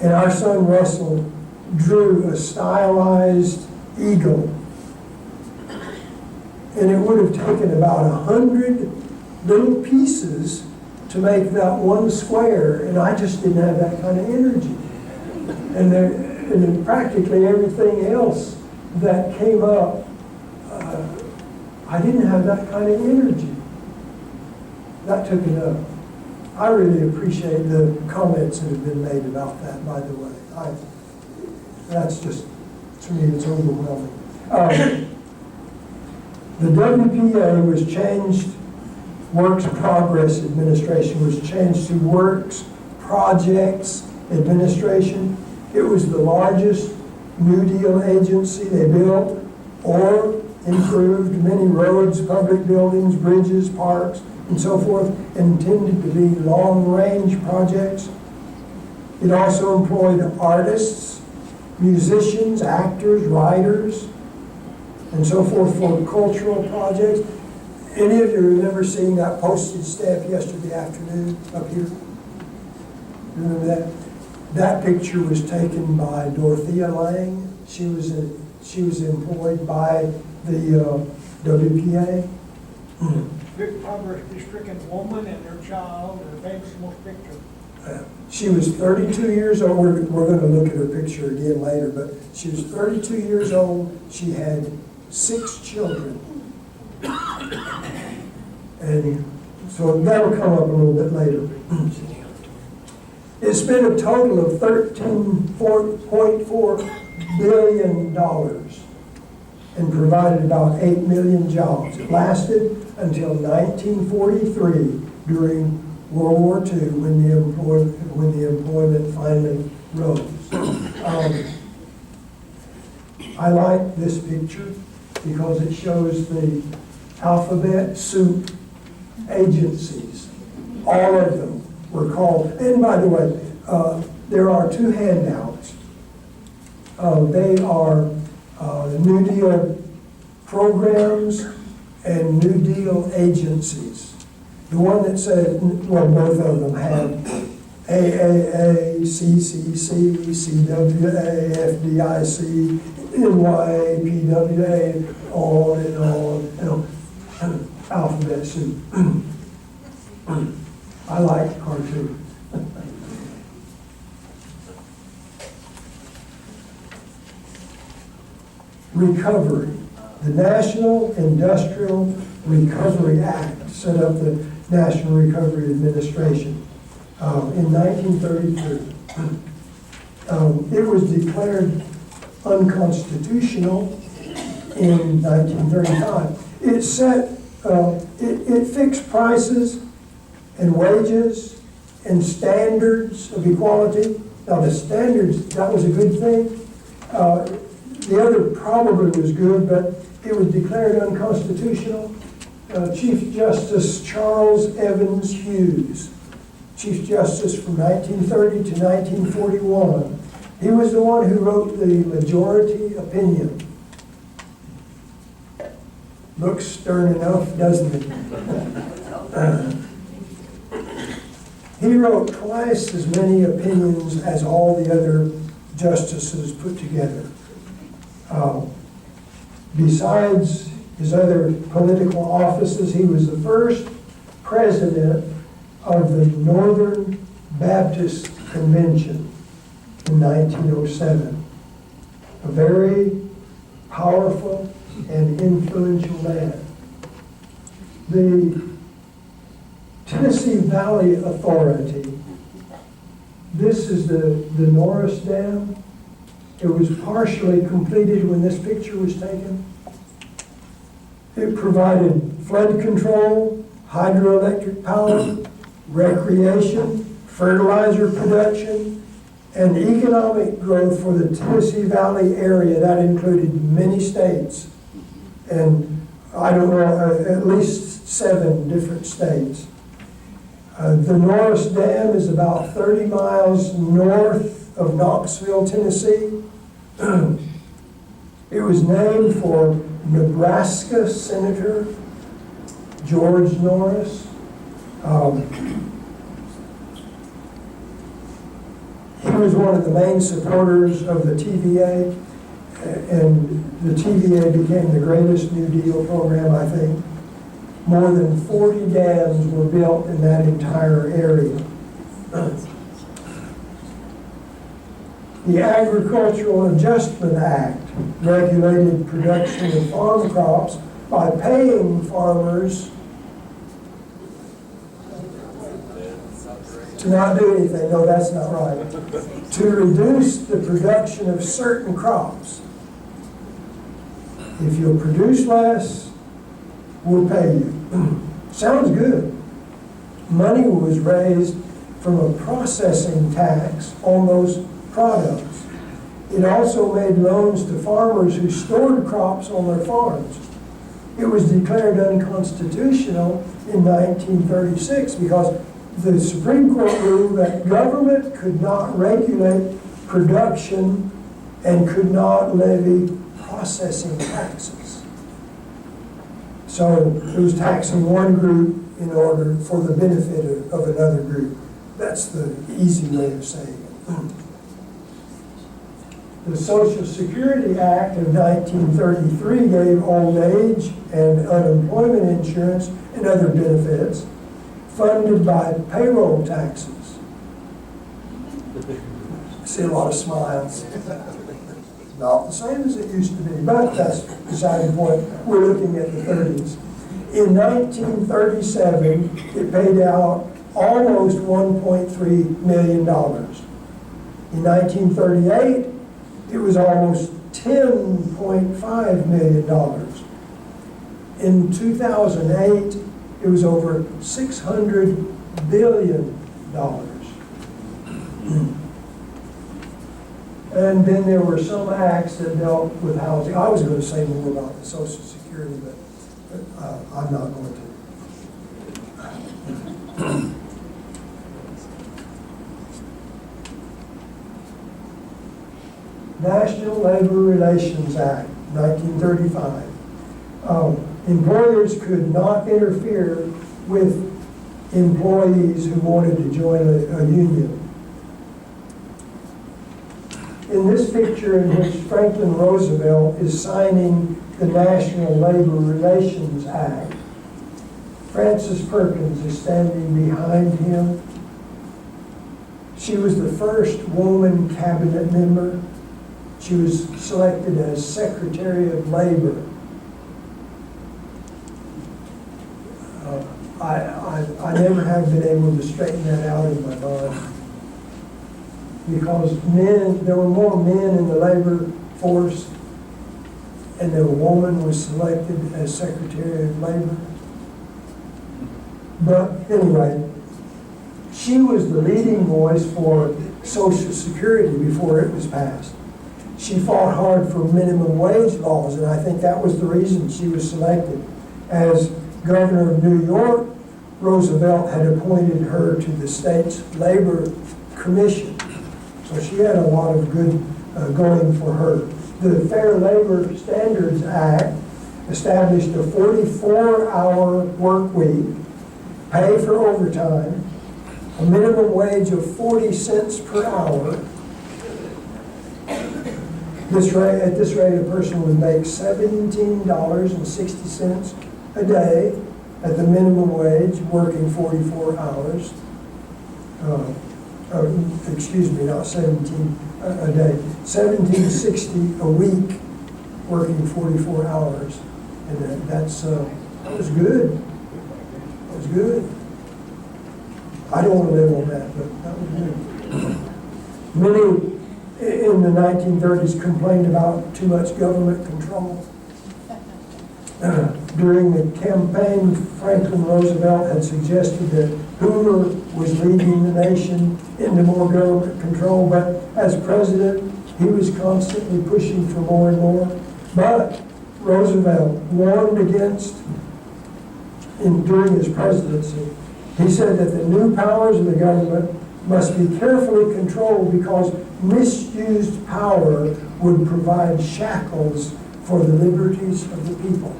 And our son Russell drew a stylized eagle. And it would have taken about 100 little pieces to make that one square, and I just didn't have that kind of energy. And then practically everything else that came up, I didn't have that kind of energy. That took it up. I really appreciate the comments that have been made about that, by the way. That's just, to me, it's overwhelming. The WPA was changed, Works Progress Administration was changed to Works Projects Administration. It was the largest New Deal agency. They built or improved many roads, public buildings, bridges, parks, and so forth, intended to be long-range projects. It also employed artists, musicians, actors, writers, and so forth for cultural projects. Any of you remember seeing that postage stamp yesterday afternoon up here? Remember that? That picture was taken by Dorothea Lange. She was employed by the WPA. Big poverty-stricken woman and her child, her famous most picture. She was 32 years old. We're going to look at her picture again later, but she was 32 years old. She had 6 children. And so that'll come up a little bit later. It spent a total of $13.4 billion and provided about 8 million jobs. It lasted until 1943 during World War II when the employment finally rose. I like this picture because it shows the alphabet soup agencies. All of them were called, and by the way, there are 2 handouts. They are New Deal programs and New Deal agencies. The one that said, well, both of them have AAA, CCC, CWA, FDIC, NYA, PWA, on and on, alphabet soup. I like cartoons. Recovery. The National Industrial Recovery Act set up the National Recovery Administration in 1933. It was declared unconstitutional in 1935. It set, it fixed prices and wages and standards of equality. Now the standards, that was a good thing. The other probably was good, but it was declared unconstitutional. Chief Justice Charles Evans Hughes, Chief Justice from 1930 to 1941, he was the one who wrote the majority opinion. Looks stern enough, doesn't it? He wrote twice as many opinions as all the other justices put together. Besides his other political offices, he was the first president of the Northern Baptist Convention in 1907. A very powerful and influential man. The Tennessee Valley Authority, this is the Norris Dam. It was partially completed when this picture was taken. It provided flood control, hydroelectric power, recreation, fertilizer production, and economic growth for the Tennessee Valley area. That included many states, and I don't know, at least 7 different states. The Norris Dam is about 30 miles north of Knoxville, Tennessee. It was named for Nebraska Senator George Norris. He was one of the main supporters of the TVA, and the TVA became the greatest New Deal program, I think. More than 40 dams were built in that entire area. The Agricultural Adjustment Act regulated production of farm crops by paying farmers To not do anything, no, that's not right. To reduce the production of certain crops. If you'll produce less, we'll pay you. Sounds good. Money was raised from a processing tax on those products. It also made loans to farmers who stored crops on their farms. It was declared unconstitutional in 1936 because the Supreme Court ruled that government could not regulate production and could not levy processing taxes. So it was taxing one group in order for the benefit of another group. That's the easy way of saying it. The Social Security Act of 1933 gave old age and unemployment insurance and other benefits funded by payroll taxes. I see a lot of smiles. Not the same as it used to be, but that's beside the point. We're looking at the 30s. In 1937, it paid out almost $1.3 million. In 1938, it was almost $10.5 million. In 2008, it was over $600 billion. And then there were some acts that dealt with housing. I was going to say more about the Social Security, but I'm not going to. National Labor Relations Act, 1935. Employers could not interfere with employees who wanted to join a union. In this picture in which Franklin Roosevelt is signing the National Labor Relations Act, Frances Perkins is standing behind him. She was the first woman cabinet member. She was selected as Secretary of Labor. I never have been able to straighten that out in my mind. Because there were more men in the labor force, and the woman was selected as Secretary of Labor. But anyway, she was the leading voice for Social Security before it was passed. She fought hard for minimum wage laws, and I think that was the reason she was selected. As governor of New York, Roosevelt had appointed her to the state's labor commission. So she had a lot of good going for her. The Fair Labor Standards Act established a 44-hour work week, pay for overtime, a minimum wage of 40 cents per hour. At this rate, a person would make $17.60 a day at the minimum wage, working 44 hours. Excuse me, not 17 a day, $17.60 a week, working 44 hours. And that was good. That was good. I don't want to live on that, but that was good. Many in the 1930s complained about too much government control. During the campaign, Franklin Roosevelt had suggested that Hoover was leading the nation into more government control, but as president, he was constantly pushing for more and more. But Roosevelt warned against, during his presidency, he said that the new powers of the government must be carefully controlled because misused power would provide shackles for the liberties of the people.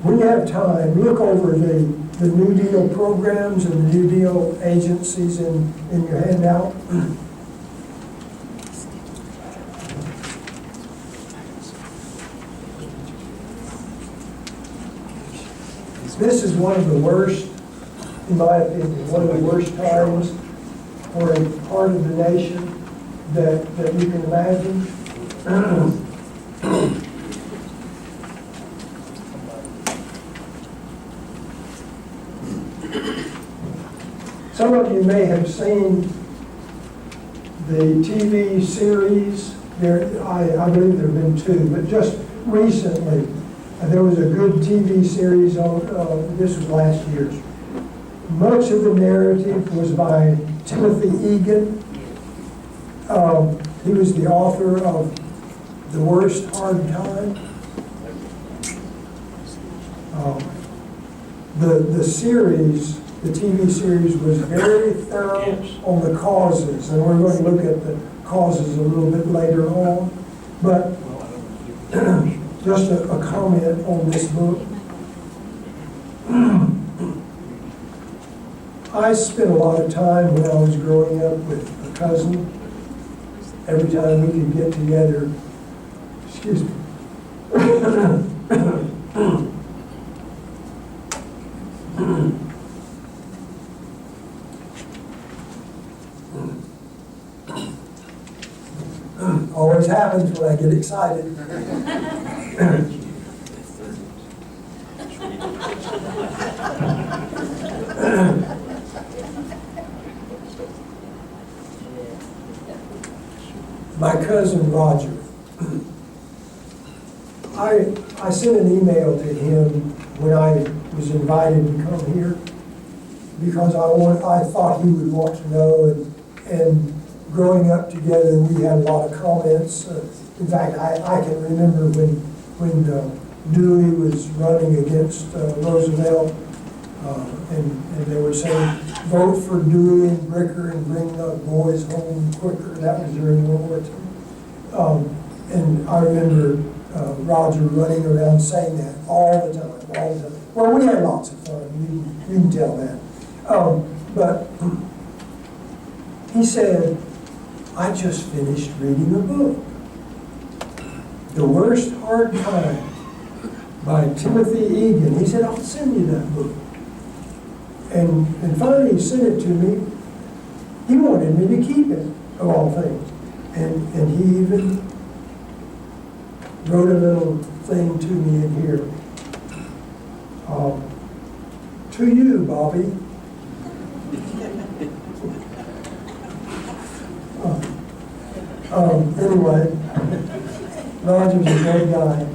When you have time, look over the New Deal programs and the New Deal agencies in your handout. This is one of the worst, in my opinion, one of the worst times for a part of the nation that you can imagine. Some of you may have seen the TV series. I believe there have been two, but just recently, there was a good TV series on, this was last year. Much of the narrative was by Timothy Egan. He was the author of The Worst Hard Time. The series, the TV series was very thorough on the causes, and we're going to look at the causes a little bit later on. But just a comment on this book. I spent a lot of time when I was growing up with a cousin. Every time we could get together, excuse me. Always happens when I get excited. My cousin Roger, I sent an email to him when I was invited to come here because I thought he would want to know, and growing up together we had a lot of comments. In fact, I can remember when Dewey was running against Roosevelt, and they were saying, vote for Dewey and Bricker and bring the boys home quicker. That was during World War II. And I remember Roger running around saying that all the time. Well, we had lots of fun, you can tell that. But he said, I just finished reading a book, The Worst Hard Time by Timothy Egan. He said, I'll send you that book. And finally he sent it to me. He wanted me to keep it, of all things. And he even wrote a little thing to me in here. To you, Bobby. Anyway, Roger's a great guy.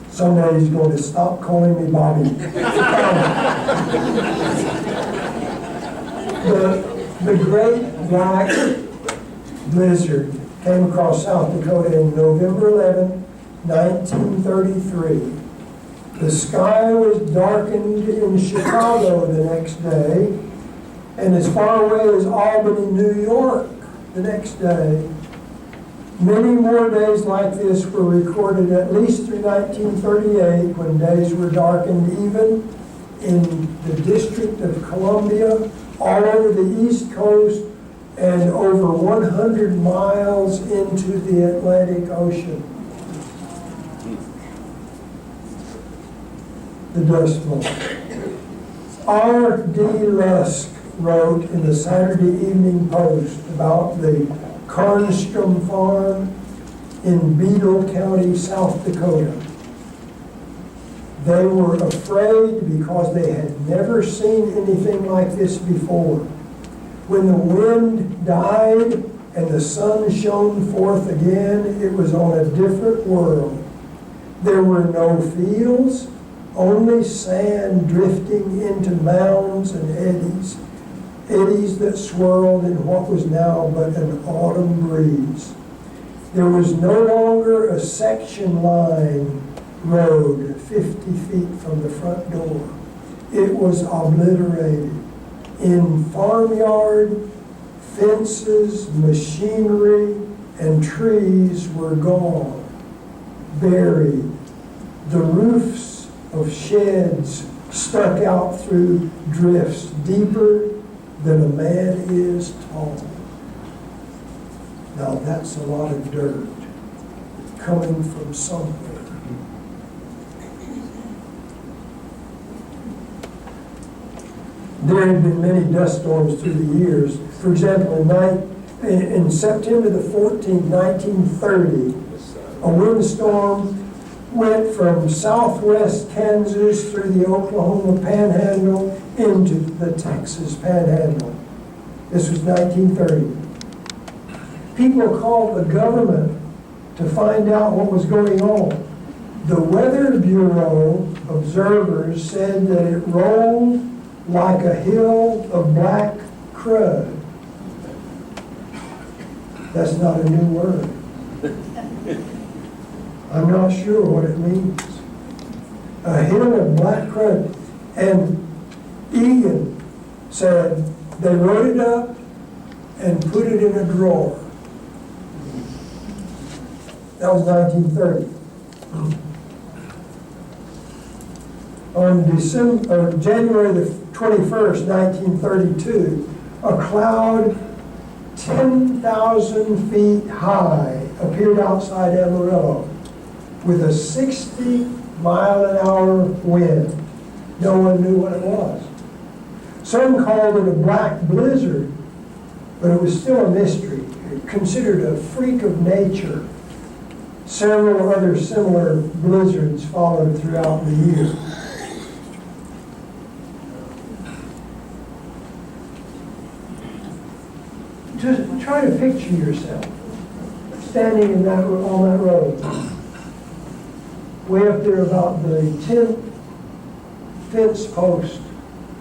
Someday he's going to stop calling me Bobby. The great black blizzard came across South Dakota in November 11, 1933. The sky was darkened in Chicago the next day, and as far away as Albany, New York the next day. Many more days like this were recorded at least through 1938, when days were darkened even in the District of Columbia, all over the East Coast, and over 100 miles into the Atlantic Ocean. The Dust Bowl. R.D. Lusk wrote in the Saturday Evening Post about the Carnstrom Farm in Beadle County, South Dakota. They were afraid because they had never seen anything like this before. When the wind died and the sun shone forth again, it was on a different world. There were no fields, only sand drifting into mounds and eddies that swirled in what was now but an autumn breeze. There was no longer a section line road 50 feet from the front door. It was obliterated. In farmyard, fences, machinery, and trees were gone, buried. The roofs of sheds stuck out through drifts deeper than a man is tall. Now that's a lot of dirt coming from somewhere. There had been many dust storms through the years. For example, in September the 14th, 1930, a windstorm went from southwest Kansas through the Oklahoma Panhandle into the Texas Panhandle. This was 1930. People called the government to find out what was going on. The Weather Bureau observers said that it rolled like a hill of black crud. That's not a new word. I'm not sure what it means. A hill of black crud. And Egan said they wrote it up and put it in a drawer. That was 1930. On January the 21st, 1932, a cloud 10,000 feet high appeared outside Amarillo with a 60-mile-an-hour wind. No one knew what it was. Some called it a black blizzard, but it was still a mystery. Considered a freak of nature. Several other similar blizzards followed throughout the year. Just try to picture yourself standing on that road, way up there about the 10th fence post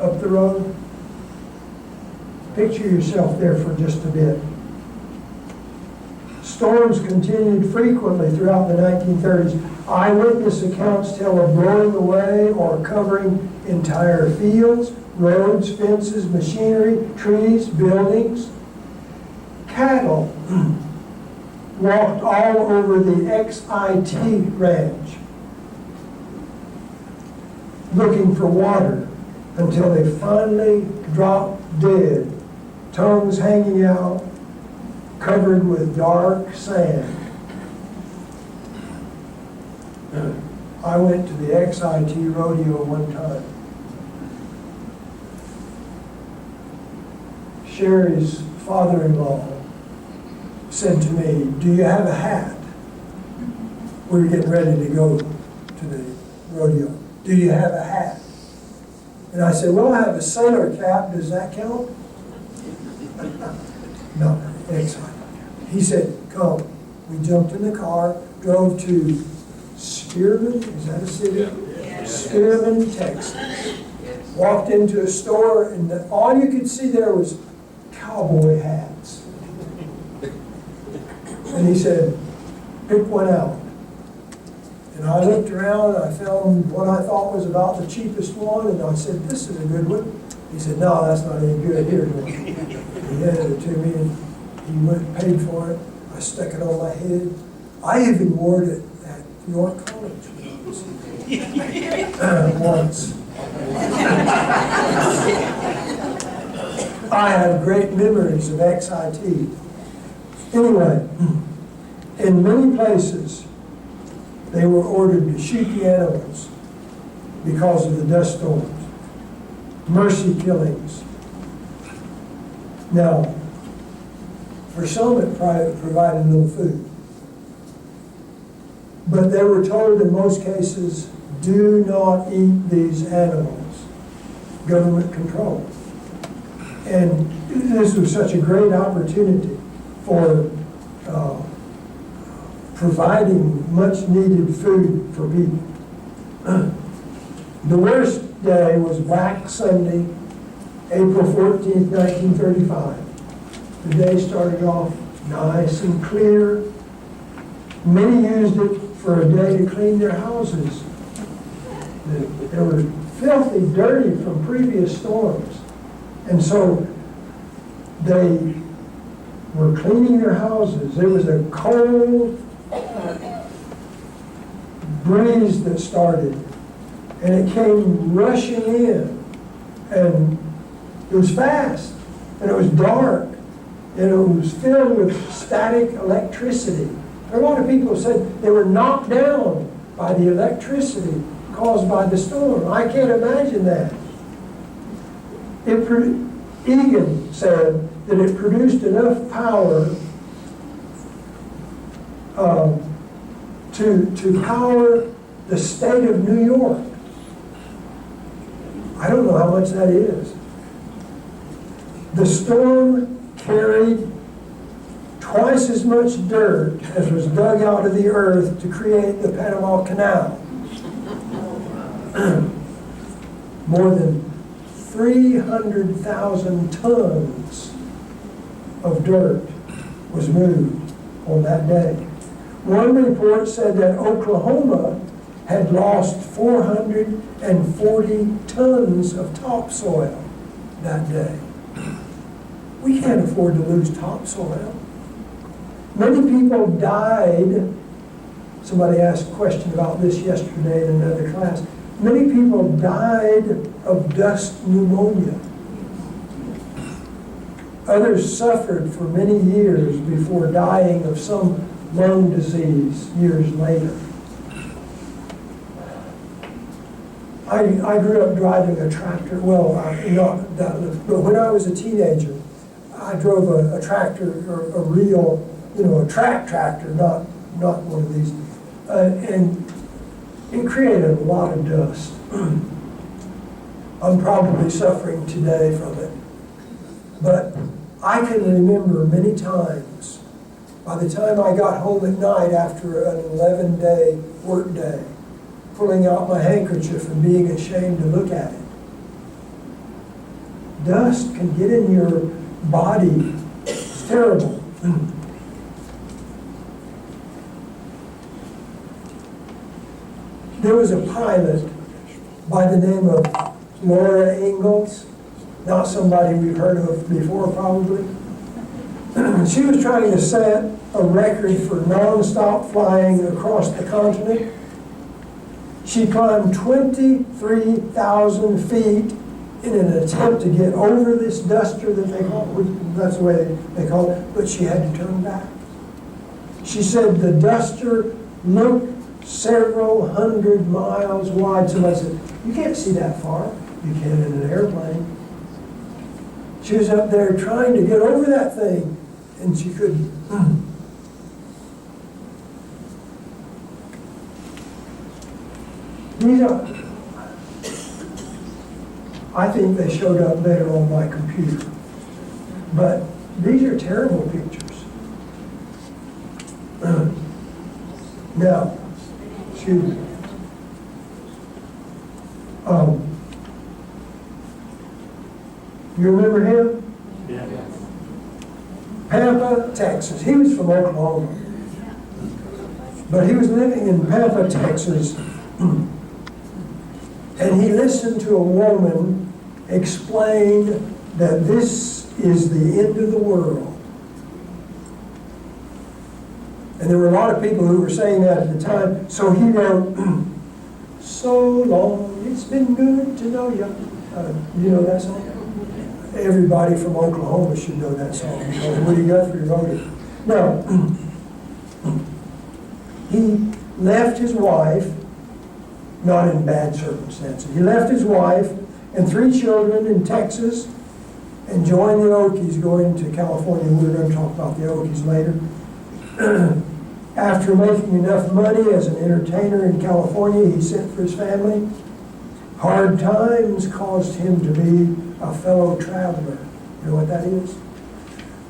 up the road. Picture yourself there for just a bit. Storms continued frequently throughout the 1930s. Eyewitness accounts tell of blowing away or covering entire fields, roads, fences, machinery, trees, buildings. Cattle walked all over the XIT ranch looking for water until they finally dropped dead, tongues hanging out, covered with dark sand. I went to the XIT rodeo one time. Sherry's father-in-law said to me, "Do you have a hat?" We were getting ready to go to the rodeo. "Do you have a hat?" And I said, "Well, I have a sailor cap. Does that count?" No, excellent. He said, "Come." We jumped in the car, drove to Spearman, is that a city? Yes. Spearman, Texas. Yes. Walked into a store, and all you could see there was cowboy hats. And he said, "Pick one out." And I looked around, and I found what I thought was about the cheapest one, and I said, "This is a good one." He said, "No, that's not any good. Here's one." He handed it to me, and he went and paid for it. I stuck it on my head. I even wore it at York College once. I have great memories of XIT. Anyway, in many places, they were ordered to shoot the animals because of the dust storms. Mercy killings. Now, for some it provided little food. But they were told in most cases, do not eat these animals. Government control. And this was such a great opportunity for providing much needed food for people. The worst day was Black Sunday, April 14th, 1935. The day started off nice and clear. Many used it for a day to clean their houses. They were filthy, dirty from previous storms. And so they were cleaning their houses. There was a cold breeze that started, and it came rushing in, and it was fast, and it was dark, and it was filled with static electricity. A lot of people said they were knocked down by the electricity caused by the storm. I can't imagine that. Egan said that it produced enough power to power the state of New York. I don't know how much that is. The storm carried twice as much dirt as was dug out of the earth to create the Panama Canal. More than 300,000 tons of dirt was moved on that day. One report said that Oklahoma had lost 440 tons of topsoil that day. We can't afford to lose topsoil. Many people died. Somebody asked a question about this yesterday in another class. Many people died of dust pneumonia. Others suffered for many years before dying of some lung disease years later. I grew up driving a tractor. Well, not that, but when I was a teenager, I drove a tractor, or a real, a track tractor, not one of these, and it created a lot of dust. I'm probably suffering today from it, but I can remember many times, by the time I got home at night after an 11-day work day, pulling out my handkerchief and being ashamed to look at it. Dust can get in your body. It's terrible. There was a pilot by the name of Laura Ingalls, not somebody we've heard of before probably. She was trying to set a record for non-stop flying across the continent. She climbed 23,000 feet in an attempt to get over this duster that they call it, that's the way they call it, but she had to turn back. She said the duster looked several hundred miles wide. Somebody said, you can't see that far. You can in an airplane. She was up there trying to get over that thing, and she couldn't. These are, I think they showed up better on my computer, but these are terrible pictures. Now, excuse me. You remember him? Yeah. Pampa, Texas. He was from Oklahoma, but he was living in Pampa, Texas. And he listened to a woman explain that this is the end of the world. And there were a lot of people who were saying that at the time. So he wrote, so long, it's been good to know you. You know that song? Everybody from Oklahoma should know that song because Woody Guthrie wrote it. Now, he left his wife, not in bad circumstances. He left his wife and 3 children in Texas and joined the Okies going to California. We're going to talk about the Okies later. After making enough money as an entertainer in California, he sent for his family. Hard times caused him to be a fellow traveler. You know what that is?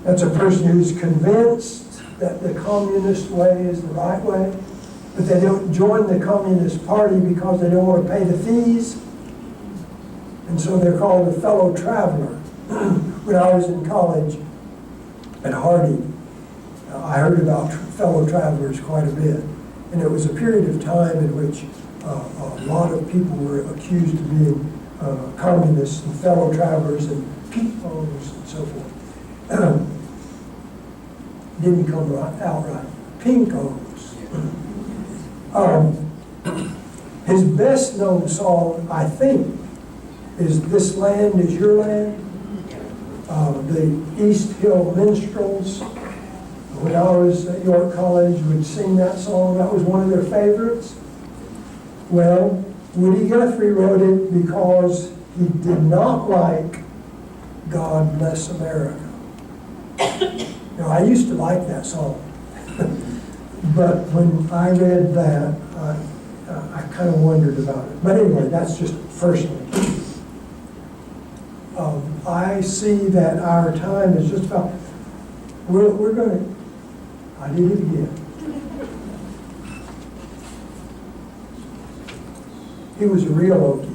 That's a person who's convinced that the communist way is the right way, but they don't join the Communist Party because they don't want to pay the fees. And so they're called a fellow traveler. When I was in college at Hardy, I heard about fellow travelers quite a bit. And it was a period of time in which a lot of people were accused of being communists and fellow travelers and pinkos and so forth. Didn't come out right. Pinkos. His best known song, I think, is This Land Is Your Land. The East Hill Minstrels, when I was at York College, would sing that song. That was one of their favorites. Well, Woody Guthrie wrote it because he did not like God Bless America. Now, I used to like that song. But when I read that, I kind of wondered about it. But anyway, that's just personally. I see that our time is just about, we're going to, I did it again. He was a real Okie.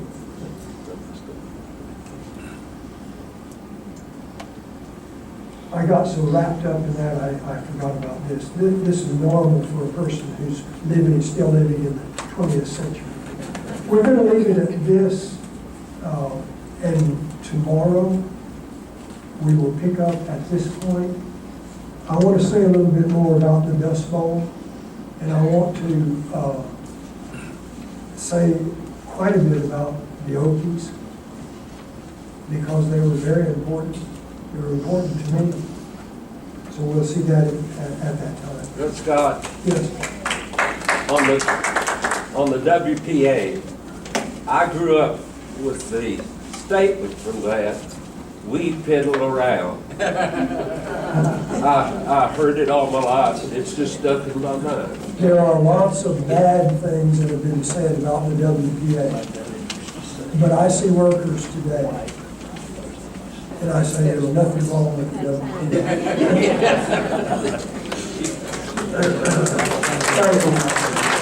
I got so wrapped up in that, I forgot about this. This is normal for a person who's still living in the 20th century. We're going to leave it at this, and tomorrow we will pick up at this point. I want to say a little bit more about the Dust Bowl, and I want to say quite a bit about the Okies, because they were very important. They were important to me. So we'll see that at that time. Good Scott, Yes. on the WPA, I grew up with the statement from that, "We piddle around." I heard it all my life, and it's just stuck in my mind. There are lots of bad things that have been said about the WPA, but I see workers today, and I say there's nothing wrong with the WPA. Thank you.